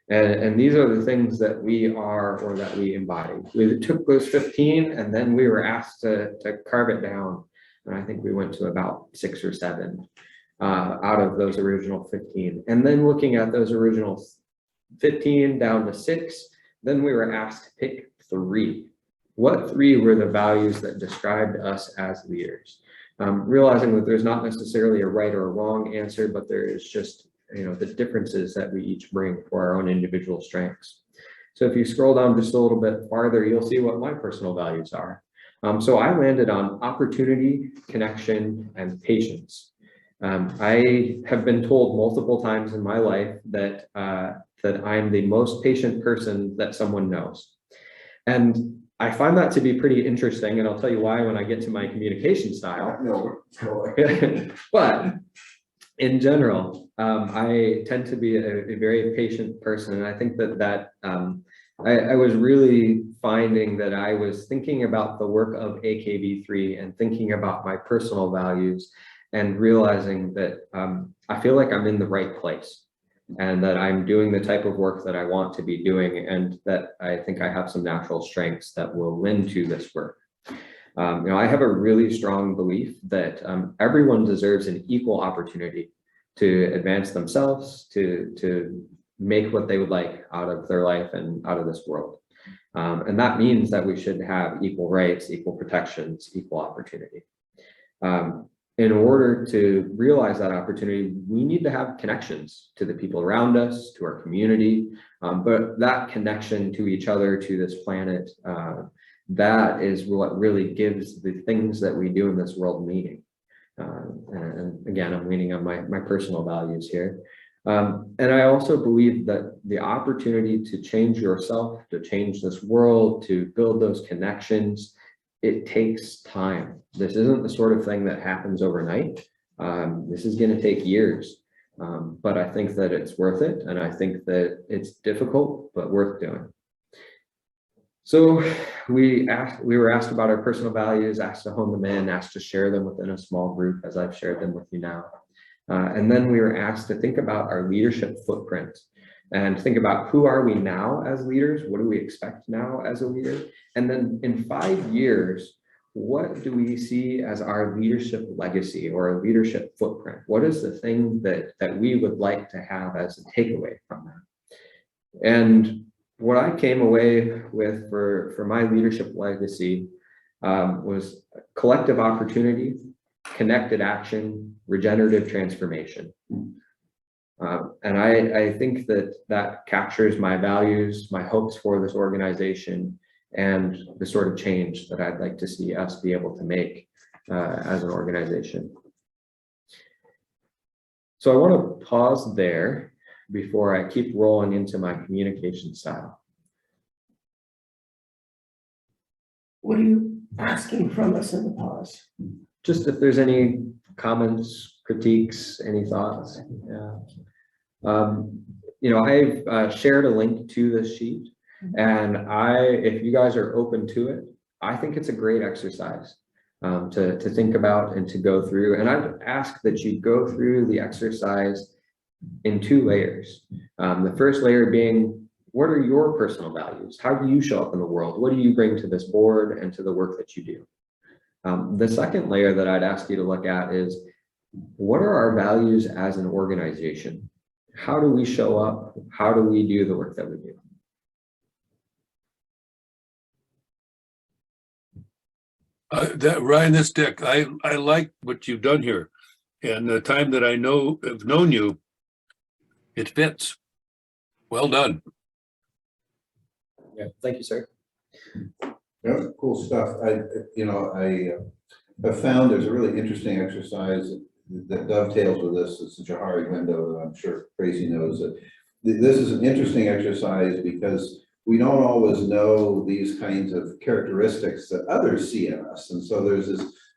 And these are the things that we are, or that we embody. We took those 15 and then we were asked to carve it down. And I think we went to about 6 or 7 out of those original 15. And then looking at those original 15 down to 6. Then we were asked to pick 3. What 3 were the values that described us as leaders? Realizing that there's not necessarily a right or a wrong answer, but there is just, the differences that we each bring for our own individual strengths. So if you scroll down just a little bit farther, you'll see what my personal values are. So I landed on opportunity, connection, and patience. I have been told multiple times in my life that I'm the most patient person that someone knows. And I find that to be pretty interesting, and I'll tell you why when I get to my communication style. But in general, I tend to be a very patient person, and I think that I was really finding that I was thinking about the work of AKV3 and thinking about my personal values and realizing that I feel like I'm in the right place and that I'm doing the type of work that I want to be doing, and that I think I have some natural strengths that will lend to this work. I have a really strong belief that everyone deserves an equal opportunity to advance themselves, to make what they would like out of their life and out of this world. And that means that we should have equal rights, equal protections, equal opportunity. In order to realize that opportunity, we need to have connections to the people around us, to our community, but that connection to each other, to this planet, that is what really gives the things that we do in this world meaning. And again, I'm leaning on my personal values here. And I also believe that the opportunity to change yourself, to change this world, to build those connections, it takes time. This isn't the sort of thing that happens overnight. This is going to take years, but I think that it's worth it. And I think that it's difficult, but worth doing. So we were asked about our personal values, asked to hone them in, asked to share them within a small group as I've shared them with you now. And then we were asked to think about our leadership footprint and think about who are we now as leaders? What do we expect now as a leader? And then in 5 years, what do we see as our leadership legacy or our leadership footprint? What is the thing that we would like to have as a takeaway from that? And what I came away with for my leadership legacy was collective opportunity, connected action, regenerative transformation. And I think that captures my values, my hopes for this organization, and the sort of change that I'd like to see us be able to make as an organization. So I want to pause there before I keep rolling into my communication style. What are you asking from us in the pause? Just if there's any comments, critiques, any thoughts. Yeah. I've shared a link to this sheet, and if you guys are open to it, I think it's a great exercise to think about and to go through. And I'd ask that you go through the exercise in 2 layers. The first layer being, what are your personal values? How do you show up in the world? What do you bring to this board and to the work that you do? The second layer that I'd ask you to look at is, what are our values as an organization? How do we show up? How do we do the work that we do? Ryan, this Dick, I like what you've done here. And the time that have known you, it fits. Well done. Yeah, thank you, sir. Yeah, cool stuff. I have found there's a really interesting exercise that dovetails with this. It's the Johari window that I'm sure Tracy knows. That this is an interesting exercise because we don't always know these kinds of characteristics that others see in us. And so there's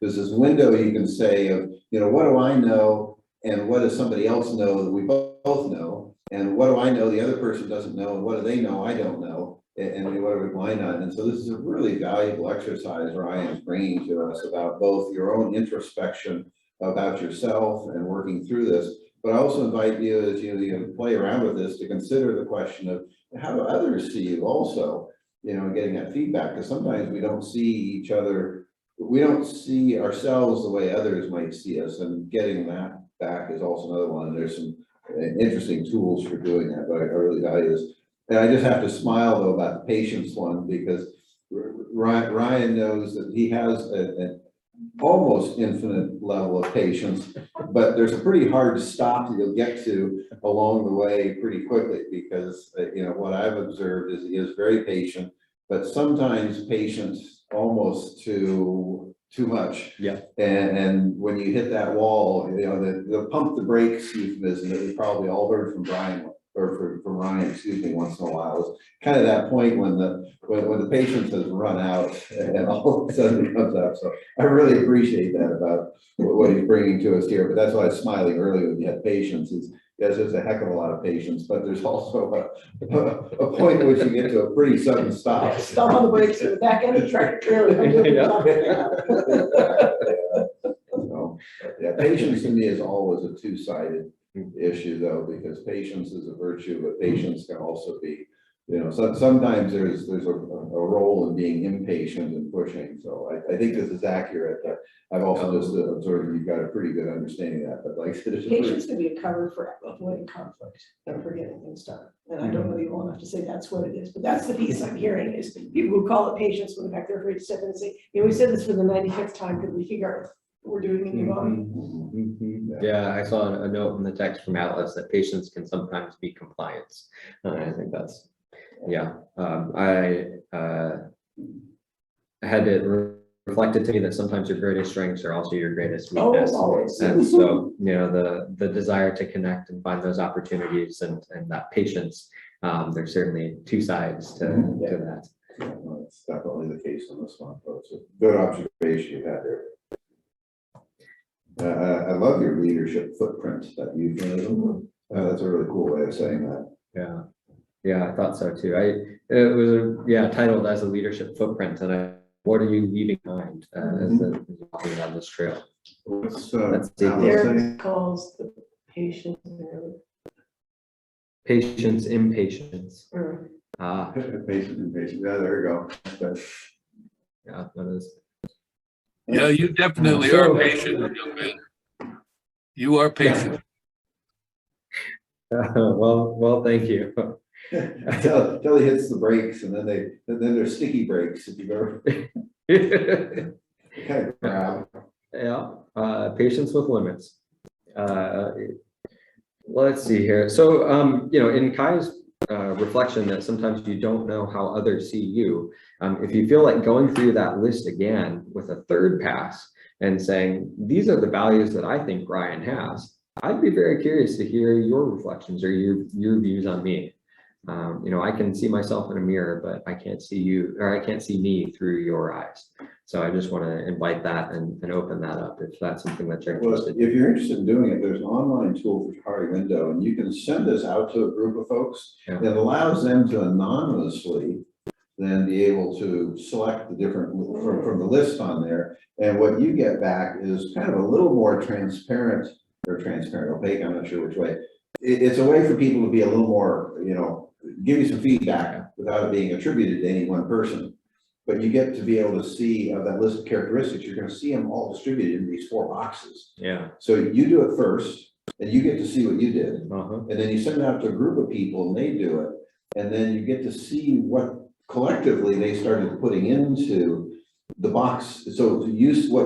this window you can say of, what do I know and what does somebody else know that we both know? And what do I know the other person doesn't know? And what do they know I don't know? And what are we blind on? And so this is a really valuable exercise Ryan's bringing to us about both your own introspection about yourself and working through this, but I also invite you, as you play around with this, to consider the question of how do others see you also, getting that feedback, because sometimes we don't see each other, we don't see ourselves the way others might see us, and getting that back is also another one. There's some interesting tools for doing that, but I really value this. And I just have to smile though about the patience one, because Ryan knows that he has an almost infinite level of patience, but there's a pretty hard stop that you'll get to along the way pretty quickly, because what I've observed is he is very patient, but sometimes patience almost too much. Yeah. And when you hit that wall, the pump the brakes euphemism that we probably all heard from Brian or from Ryan, excuse me, once in a while, is kind of that point when the patience has run out and all of a sudden it comes out. So I really appreciate that about what he's bringing to us here. But that's why I was smiling earlier when you had patience. Yes, there's a heck of a lot of patience, but there's also a point at which you get to a pretty sudden stop. Stop on the brakes at the back end of the tractor trailer. So, yeah, patience to me is always a two-sided issue though, because patience is a virtue, but patience can also be, sometimes there's a role in being impatient and pushing. So I think this is accurate. I've also just observed you've got a pretty good understanding of that, but like I said, Patience can be a cover for avoiding conflict and for getting things done. And I don't know you well enough to say that's what it is, but that's the piece I'm hearing is people who call it patience when in fact they're afraid to step in and say, we said this for the 95th time, could we figure out what we're doing and move on? Yeah, I saw a note in the text from Atlas that patience can sometimes be compliance. I think that's, I had it reflected to me that sometimes your greatest strengths are also your greatest weakness. Always. And so, the desire to connect and find those opportunities and that patience, there's certainly two sides to that. Yeah, no, it's definitely the case on this one. So it's a good observation you had there. I love your leadership footprint, that euphemism. That's a really cool way of saying that. Yeah, I thought so too. It was titled as a leadership footprint, and what are you leaving behind as you're walking down this trail? What's Derek calls the patient patience, impatience. Patient, impatient. Yeah, there you go. Okay. Yeah, that is. Yeah, you definitely are patient, young man. You are patient. Well, thank you. Until he hits the brakes, and then they're sticky brakes. If you've ever kind of grab. Yeah, patience with limits. Let's see here. So, in Kai's reflection that sometimes you don't know how others see you. If you feel like going through that list again with a third pass and saying, these are the values that I think Ryan has, I'd be very curious to hear your reflections or your views on me. I can see myself in a mirror, but I can't see you, or I can't see me through your eyes. So I just want to invite that and open that up if that's something that you're interested in. If you're interested in doing it, there's an online tool for Shikari Window, and you can send this out to a group of folks. Yeah. It allows them to anonymously then be able to select the different from the list on there. And what you get back is kind of a little more transparent, opaque, I'm not sure which way. It's a way for people to be a little more, give you some feedback without it being attributed to any one person. But you get to be able to see that list of characteristics. You're going to see them all distributed in these 4 boxes. Yeah. So you do it first, and you get to see what you did. Uh-huh. And then you send it out to a group of people, and they do it. And then you get to see what collectively they started putting into the box. So what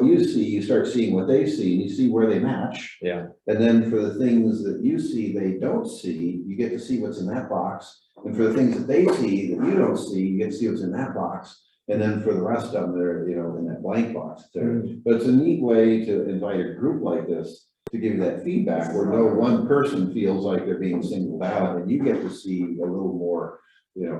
you see, you start seeing what they see, and you see where they match. Yeah. And then for the things that you see they don't see, you get to see what's in that box. And for the things that they see that you don't see, you get to see what's in that box. And then for the rest of them, they're, in that blank box there. But it's a neat way to invite a group like this to give you that feedback where no one person feels like they're being singled out, and you get to see a little more,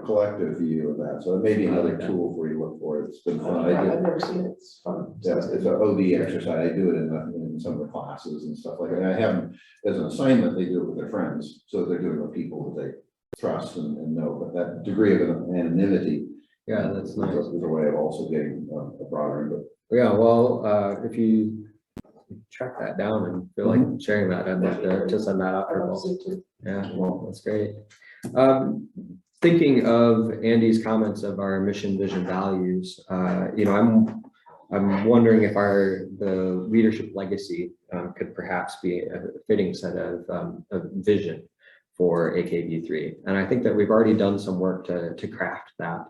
collective view of that. So it may be another tool for you to look for. It's been fun. I've never seen it. It's fun. Yeah, it's an OD exercise. I do it in some of the classes and stuff like that. I have them as an assignment. They do it with their friends, so they're doing it with people that they trust and know. But that degree of anonymity, that's nice. Is a way of also getting a broader input. Yeah, well, if you track that down and feel like sharing that, I'd love to send that out for people. Yeah, well, that's great. Thinking of Andy's comments of our mission, vision, values, I'm I'm wondering if the leadership legacy could perhaps be a fitting set of vision for AKV3. And I think that we've already done some work to craft that.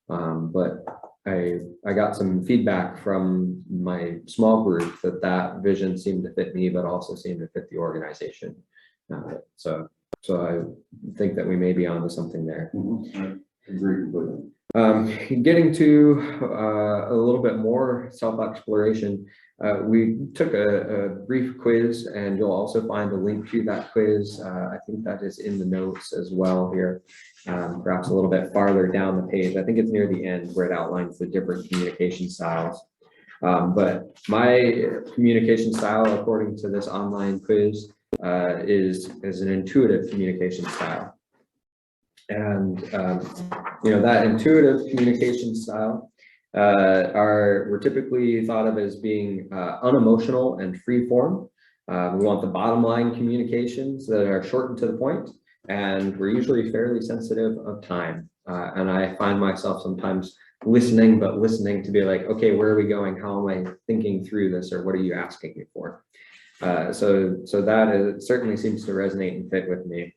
But I got some feedback from my small group that vision seemed to fit me, but also seemed to fit the organization. So I think that we may be onto something there. I agree completely. Getting to a little bit more self-exploration, we took a brief quiz, and you'll also find a link to that quiz. I think that is in the notes as well here, perhaps a little bit farther down the page. I think it's near the end where it outlines the different communication styles. But my communication style, according to this online quiz, is an intuitive communication style. And that intuitive communication style we're typically thought of as being unemotional and free form. We want the bottom line communications that are short and to the point, and we're usually fairly sensitive of time. And I find myself sometimes listening to be like, okay, where are we going? How am I thinking through this? Or what are you asking me for? So that certainly seems to resonate and fit with me.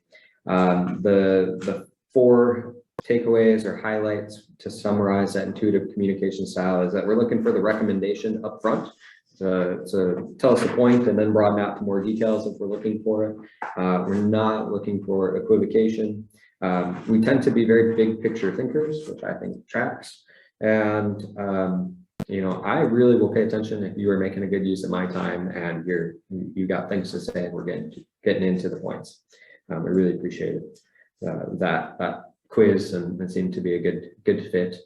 The 4 takeaways or highlights to summarize that intuitive communication style is that we're looking for the recommendation up front to tell us the point and then broaden out to more details if we're looking for it. We're not looking for equivocation. We tend to be very big picture thinkers, which I think tracks. And I really will pay attention if you are making a good use of my time and you got things to say and we're getting into the points. I really appreciate it. That quiz and seemed to be a good fit.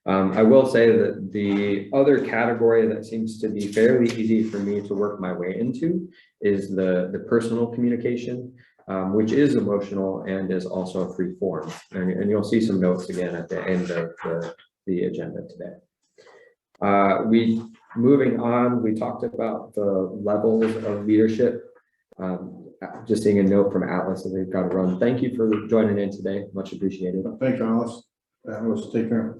I will say that the other category that seems to be fairly easy for me to work my way into is the personal communication, which is emotional and is also free form. And you'll see some notes again at the end of the agenda today. Moving on, we talked about the levels of leadership. Just seeing a note from Atlas that they've got to run. Thank you for joining in today. Much appreciated. Thanks, Alice. Alice, take care.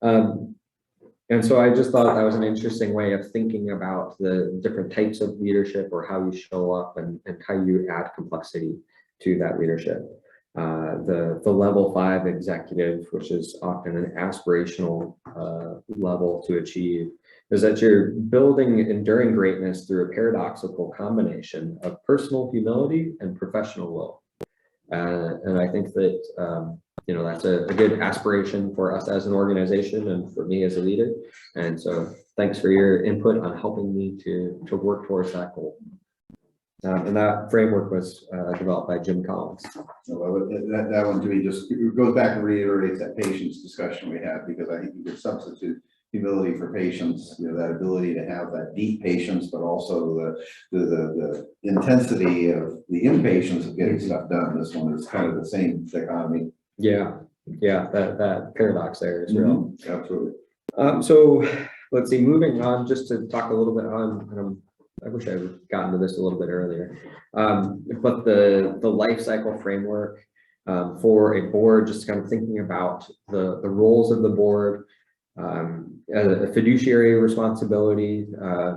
And so I just thought that was an interesting way of thinking about the different types of leadership or how you show up and how you add complexity to that leadership. The level 5 executive, which is often an aspirational level to achieve, is that you're building enduring greatness through a paradoxical combination of personal humility and professional will. And I think that, that's a good aspiration for us as an organization and for me as a leader. And so thanks for your input on helping me to work towards that goal. And that framework was developed by Jim Collins. That one to me just goes back and reiterates that patience discussion we had, because I think you could substitute humility for patience, that ability to have that deep patience, but also the intensity of the impatience of getting stuff done. This one is kind of the same dichotomy. Yeah, that paradox there is real. Absolutely. So let's see, moving on, just to talk a little bit on, I wish I had gotten to this a little bit earlier, but the life cycle framework for a board, just kind of thinking about the roles of the board, a fiduciary responsibility,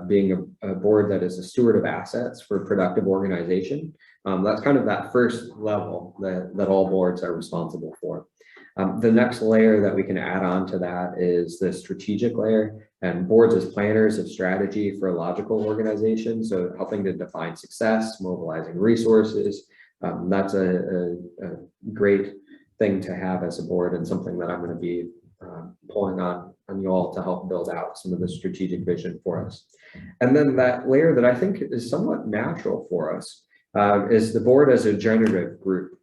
being a board that is a steward of assets for productive organization. That's kind of that first level that all boards are responsible for. The next layer that we can add on to that is the strategic layer, and boards as planners of strategy for a logical organization. So helping to define success, mobilizing resources. That's a great thing to have as a board, and something that I'm going to be pulling on you all to help build out some of the strategic vision for us. And then that layer that I think is somewhat natural for us is the board as a generative group.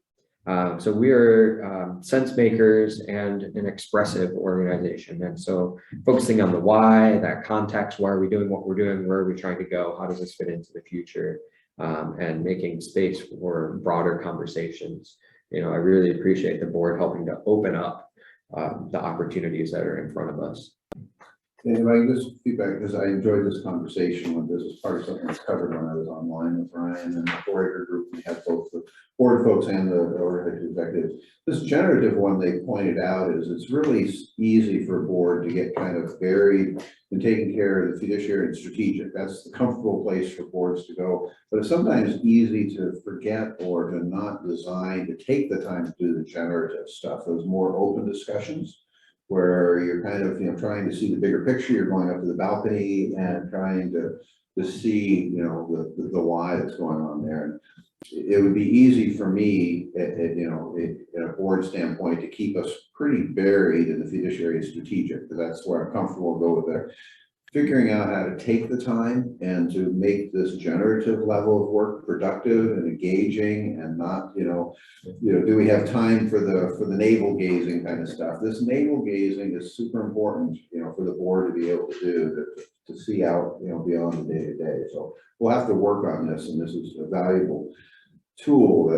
So we are sense makers and an expressive organization. And so focusing on the why, that context, why are we doing what we're doing, where are we trying to go, how does this fit into the future, and making space for broader conversations. I really appreciate the board helping to open up the opportunities that are in front of us. And if I can just feedback, because I enjoyed this conversation when this was part of something that's covered when I was online with Ryan and the 4-acre group. We had both the board folks and the organizational executives. This generative one they pointed out is it's really easy for a board to get kind of buried in taking care of the fiduciary and strategic. That's the comfortable place for boards to go. But it's sometimes easy to forget or to not design to take the time to do the generative stuff, those more open discussions, where you're kind of, trying to see the bigger picture. You're going up to the balcony and trying to see, the why that's going on there. And it would be easy for me, in a board standpoint, to keep us pretty buried in the fiduciary and strategic, because that's where I'm comfortable to go with there. Figuring out how to take the time and to make this generative level of work productive and engaging, and not, do we have time for the navel gazing kind of stuff? This navel gazing is super important, for the board to be able to do, to see out, beyond the day to day. So we'll have to work on this, and this is a valuable tool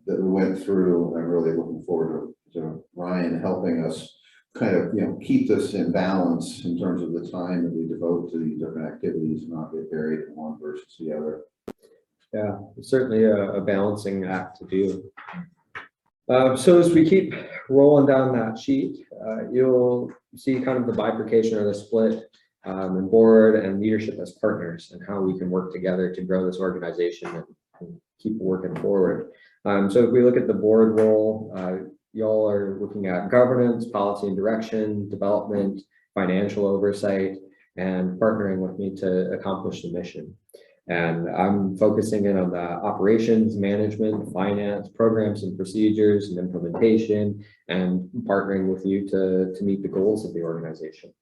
that we went through. I'm really looking forward to Ryan helping us kind of, keep this in balance in terms of the time that we devote to these different activities and not get buried in one versus the other. Yeah, it's certainly a balancing act to do. So as we keep rolling down that sheet, you'll see kind of the bifurcation or the split in board and leadership as partners, and how we can work together to grow this organization and keep working forward. So if we look at the board role, y'all are looking at governance, policy and direction, development, financial oversight, and partnering with me to accomplish the mission. And I'm focusing in on the operations, management, finance, programs and procedures and implementation, and partnering with you to meet the goals of the organization.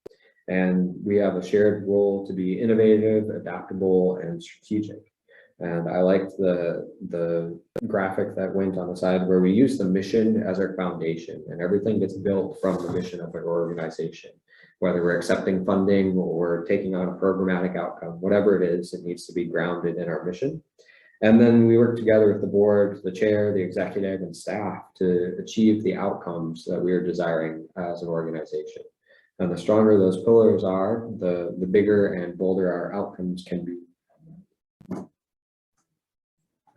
And we have a shared role to be innovative, adaptable, and strategic. And I liked the graphic that went on the side where we use the mission as our foundation, and everything gets built from the mission of our organization. Whether we're accepting funding or taking on a programmatic outcome, whatever it is, it needs to be grounded in our mission. And then we work together with the board, the chair, the executive, and staff to achieve the outcomes that we are desiring as an organization. And the stronger those pillars are, the bigger and bolder our outcomes can be.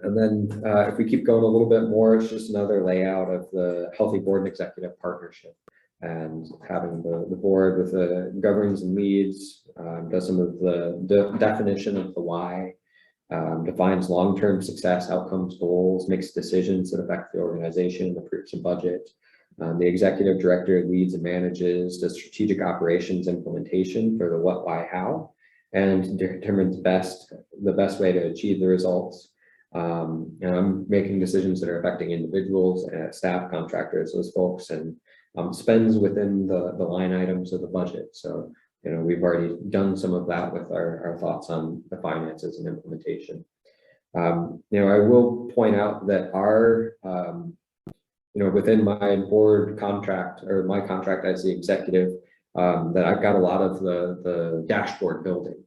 And then if we keep going a little bit more, it's just another layout of the healthy board and executive partnership, and having the board with the governs and leads, does some of the definition of the why, defines long-term success, outcomes, goals, makes decisions that affect the organization, approves a budget. The executive director leads and manages the strategic operations implementation for the what, why, how, and determines the best way to achieve the results. And I'm making decisions that are affecting individuals, staff, contractors, those folks, and spends within the line items of the budget. So, we've already done some of that with our thoughts on the finances and implementation. I will point out that our, within my board contract, or my contract as the executive, that I've got a lot of the dashboard building.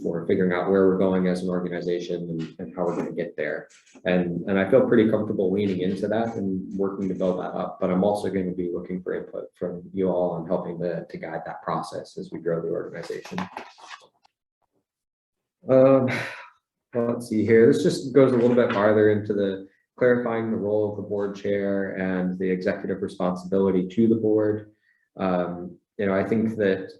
For figuring out where we're going as an organization and how we're going to get there. And I feel pretty comfortable leaning into that and working to build that up, but I'm also going to be looking for input from you all and helping to guide that process as we grow the organization. Let's see here. This just goes a little bit farther into the clarifying the role of the board chair and the executive responsibility to the board. I think that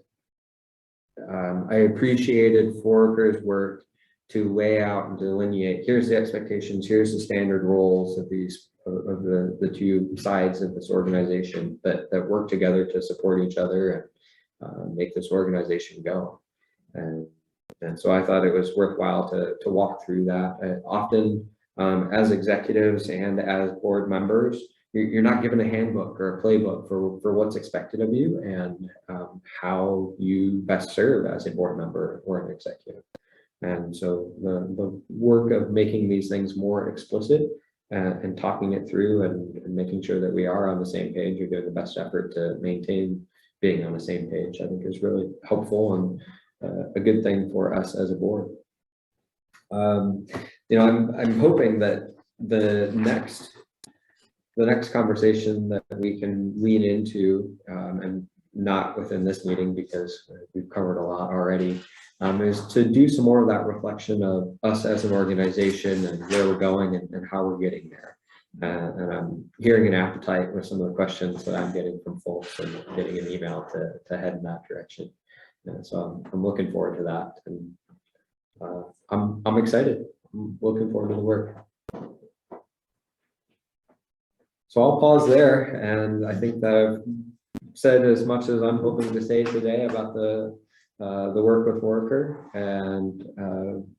I appreciated Foraker's work to lay out and delineate, here's the expectations, here's the standard roles of the two sides of this organization that work together to support each other and make this organization go. And so I thought it was worthwhile to walk through that. Often as executives and as board members, you're not given a handbook or a playbook for what's expected of you and how you best serve as a board member or an executive. And so the work of making these things more explicit and talking it through and making sure that we are on the same page, or doing the best effort to maintain being on the same page, I think is really helpful and a good thing for us as a board. I'm hoping that the next conversation that we can lean into and not within this meeting because we've covered a lot already, is to do some more of that reflection of us as an organization and where we're going and how we're getting there. And I'm hearing an appetite with some of the questions that I'm getting from folks and getting an email to head in that direction. And so I'm looking forward to that, and I'm excited. I'm looking forward to the work. So I'll pause there, and I think that I've said as much as I'm hoping to say today about the work with Worker, and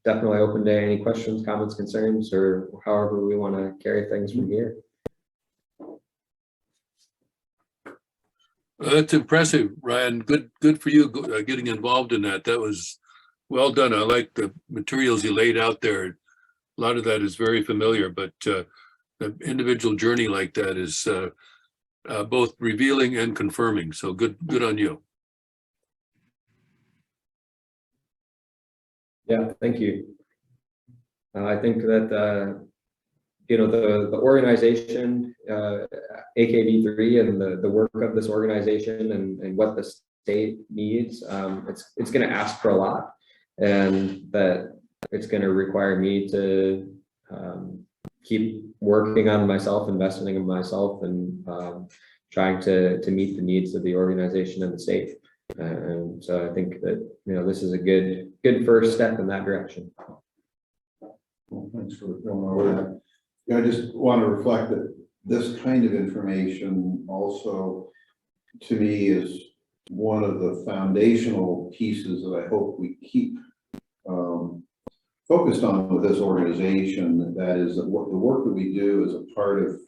definitely open to any questions, comments, concerns, or however we want to carry things from here. That's impressive, Ryan. Good for you getting involved in that. That was well done. I like the materials you laid out there. A lot of that is very familiar, but an individual journey like that is both revealing and confirming. So good on you. Yeah, thank you. I think that you know, the organization, AKV3, and the work of this organization and what the state needs, it's going to ask for a lot, and that it's going to require me to keep working on myself, investing in myself, and trying to meet the needs of the organization and the state. And so I think that, you know, this is a good first step in that direction. Well, thanks for going over that. I just want to reflect that this kind of information also, to me, is one of the foundational pieces that I hope we keep focused on with this organization. That is that what the work that we do is a part of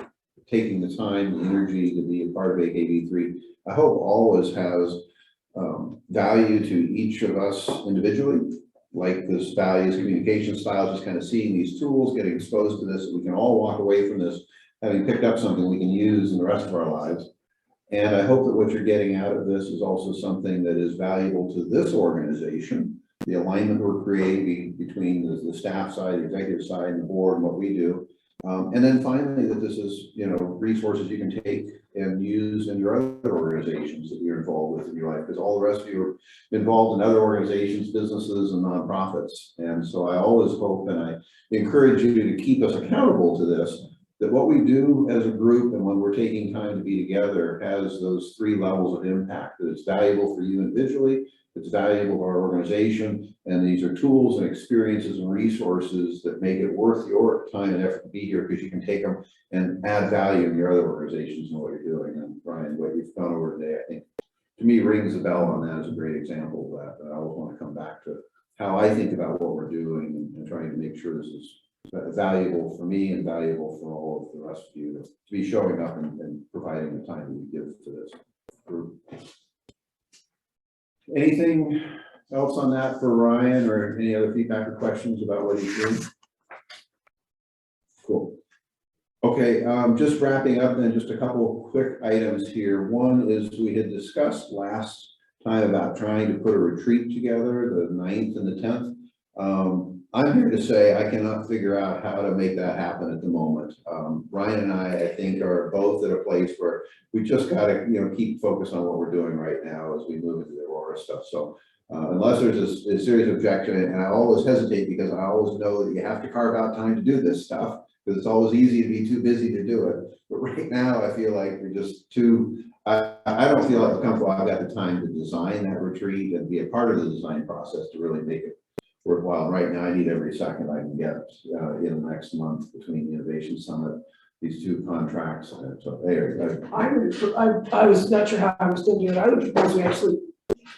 taking the time, the energy to be a part of AKV3. I hope always has value to each of us individually, like this values, communication styles, just kind of seeing these tools, getting exposed to this, so we can all walk away from this having picked up something we can use in the rest of our lives. And I hope that what you're getting out of this is also something that is valuable to this organization, the alignment we're creating between the staff side, the executive side, and the board, and what we do. And then finally, that this is, you know, resources you can take and use in your other organizations that you're involved with in your life, because all the rest of you are involved in other organizations, businesses, and nonprofits. And so I always hope, and I encourage you to keep us accountable to this, that what we do as a group and when we're taking time to be together has those three levels of impact. That it's valuable for you individually, it's valuable to our organization, and these are tools and experiences and resources that make it worth your time and effort to be here, because you can take them and add value in your other organizations and what you're doing. And Brian, what you've done over today, I think, to me, rings a bell on that as a great example of that. I always want to come back to how I think about what we're doing and trying to make sure this is valuable for me and valuable for all of the rest of you to be showing up and providing the time that you give to this group. Anything else on that for Ryan, or any other feedback or questions about what he's doing? Cool. Okay, just wrapping up then, just a couple of quick items here. One is we had discussed last time about trying to put a retreat together, the 9th and the 10th. I'm here to say I cannot figure out how to make that happen at the moment. Ryan and I think, are both at a place where we just got to, you know, keep focused on what we're doing right now as we move into the Aurora stuff. So unless there's a serious objection, and I always hesitate because I always know that you have to carve out time to do this stuff, because it's always easy to be too busy to do it. But right now I feel like we're just too, I don't feel like comfortable I've got the time to design that retreat and be a part of the design process to really make it worthwhile. Right now, I need every second I can get in the next month between the Innovation Summit, these two contracts. And so there, I was not sure how I was thinking it. I would propose we actually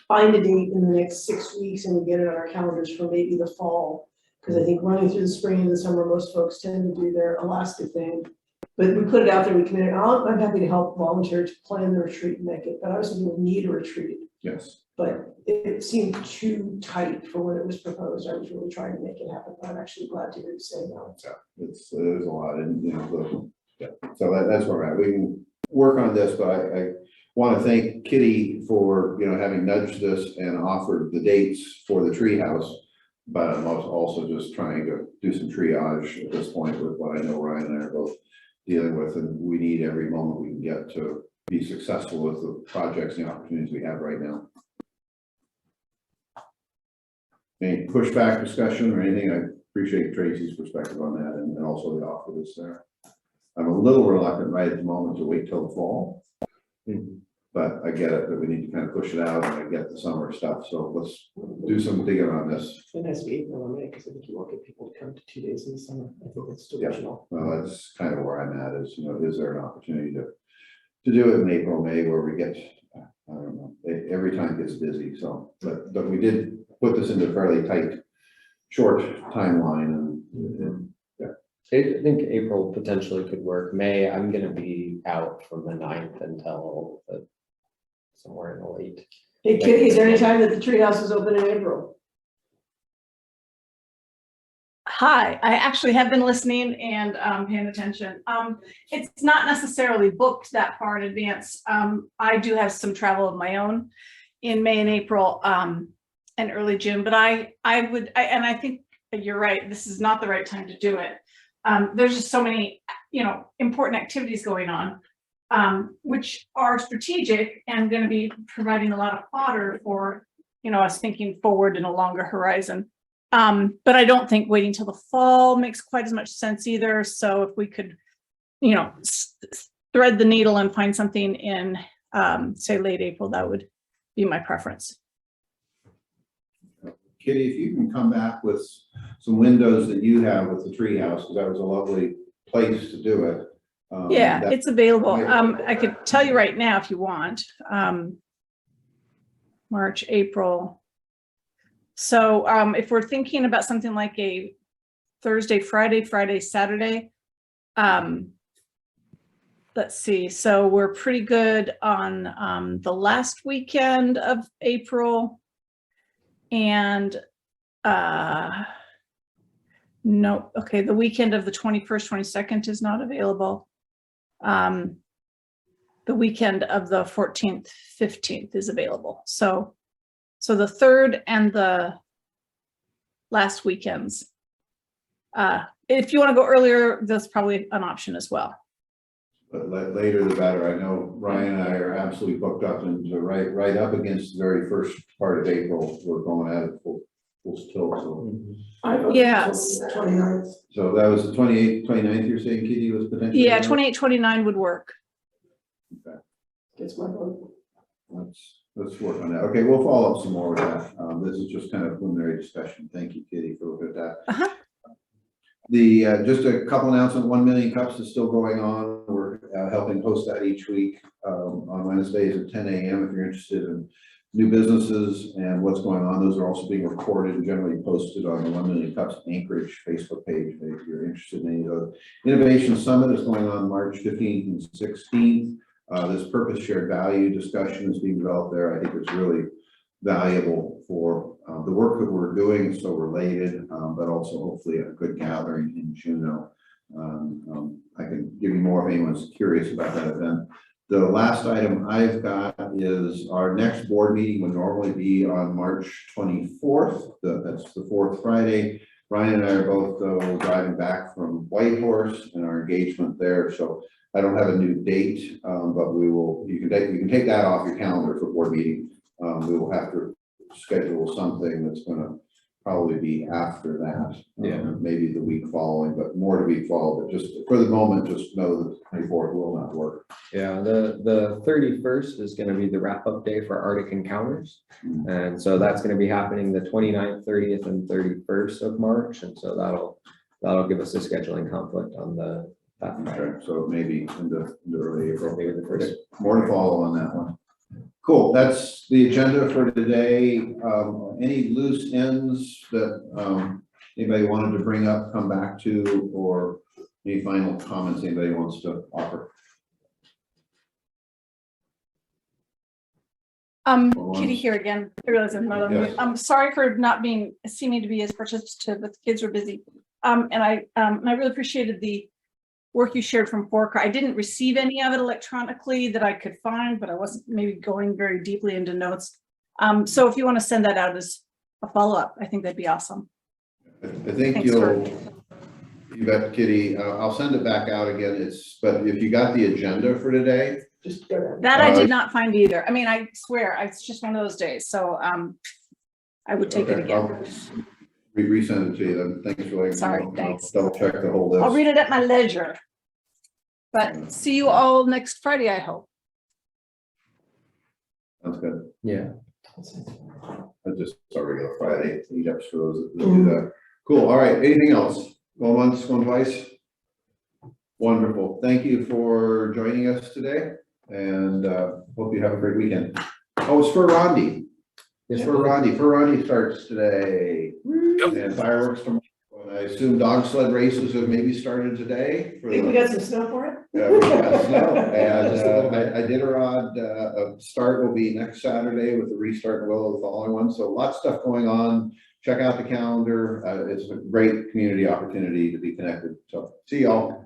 find a date in the next 6 weeks and we get it on our calendars for maybe the fall. Because I think running through the spring and the summer, most folks tend to do their Alaska thing. But we put it out there, we committed. I'm happy to help volunteer to plan the retreat and make it. But I was thinking we need a retreat. yes. But it seemed too tight for when it was proposed. I was really trying to make it happen, but I'm actually glad to hear you say no. So there's a lot, and you know, yeah. So that's where we're at. We can work on this, but I want to thank Kitty for, you know, having nudged this and offered the dates for the treehouse. But I'm also just trying to do some triage at this point with what I know Ryan and I are both dealing with, and we need every moment we can get to be successful with the projects and the opportunities we have right now. Any pushback discussion or anything? I appreciate Tracy's perspective on that and also the offer that's there. I'm a little reluctant right at the moment to wait till the fall. But I get it that we need to kind of push it out and I get the summer stuff. So let's do some digging on this. It has to be April or May, because I think you won't get people to come to 2 days in the summer. I think it's Yeah. delusional. Well, that's kind of where I'm at is, is there an opportunity to do it in April, May, where we get, I don't know, every time gets busy. So, but we did put this into a fairly tight, short timeline and I think April potentially could work. May, I'm gonna be out from the 9th until somewhere in the late. Hey Kitty, is there any time that the treehouse is open in April? Hi, I actually have been listening and paying attention. It's not necessarily booked that far in advance. I do have some travel of my own in May and April and early June, but I think you're right, this is not the right time to do it. There's just so many, important activities going on, which are strategic and going to be providing a lot of fodder for, us thinking forward in a longer horizon. But I don't think waiting till the fall makes quite as much sense either. So if we could, thread the needle and find something in, say, late April, that would be my preference. Kitty, if you can come back with some windows that you have with the treehouse, because that was a lovely place to do it. Yeah, it's available. I could tell you right now if you want. March, April. So if we're thinking about something like a Thursday, Friday, Saturday, let's see. So we're pretty good on the last weekend of April. And no, okay, the weekend of the 21st, 22nd is not available. The weekend of the 14th, 15th is available. So the 3rd and the last weekends. If you want to go earlier, that's probably an option as well. But later the better. I know Ryan and I are absolutely booked up into right up against the very first part of April. We're going at it full tilt. So. Yes. 29th. So that was the 28th, 29th, you're saying, Kitty, was potentially? Yeah, 28, 29 would work. Okay. Gets my vote. Let's work on that. Okay, we'll follow up some more with that. This is just kind of preliminary discussion. Thank you, Kitty, for looking at that. Just a couple announcements. 1 Million Cups is still going on. We're helping host that each week on Wednesdays at 10 a.m. if you're interested in new businesses and what's going on. Those are also being recorded and generally posted on the 1 Million Cups Anchorage Facebook page if you're interested in any of those. Innovation Summit is going on March 15th and 16th. This purpose shared value discussion is being developed there. I think it's really valuable for the work that we're doing. It's so related, but also hopefully a good gathering in Juneau. I can give you more if anyone's curious about that event. The last item I've got is our next board meeting would normally be on March 24th. That's the 4th Friday. Ryan and I are both driving back from Whitehorse and our engagement there. So I don't have a new date, but you can take that off your calendar for board meeting. We will have to schedule something that's going to probably be after that. Maybe the week following, but more to be followed. But just for the moment, just know that the 24th will not work. Yeah, the 31st is going to be the wrap-up day for Arctic Encounters. And so that's going to be happening the 29th, 30th, and 31st of March. And so that'll give us a scheduling conflict on that Friday. Okay, so maybe into early April. Maybe the first. More to follow on that one. Cool, that's the agenda for today. Any loose ends that anybody wanted to bring up, come back to, or any final comments anybody wants to offer? Kitty here again. I realize I'm not on mute. Yes. I'm sorry for not seeming to be as participative, but the kids were busy. And I really appreciated the work you shared from Forker. I didn't receive any of it electronically that I could find, but I wasn't maybe going very deeply into notes. So if you want to send that out as a follow-up, I think that'd be awesome. I think Thanks, you'll You bet, Kitty. I'll send it back out again. But if you got the agenda for today, Just go ahead. That I did not find either. I mean, I swear, it's just one of those days, so, I would take it okay, again. I'll resend it to you then. Thanks for letting me Sorry, know. I'll thanks. Double check the whole list. I'll read it at my leisure. But see you all next Friday, I hope. Sounds good. Yeah. I just saw regular Friday, meetups for those that do that. Cool, all right, anything else? Going once, going twice? Wonderful, thank you for joining us today, and hope you have a great weekend. Oh, it's for Rondi. It's for Rondi. For Rondi starts today. And fireworks tomorrow, and I assume dog sled races have maybe started today. Think we got some snow for it? Yeah, we got snow, and Iditarod, start will be next Saturday with the restart in Willow the following one, so lots of stuff going on. Check out the calendar, it's a great community opportunity to be connected, so see y'all.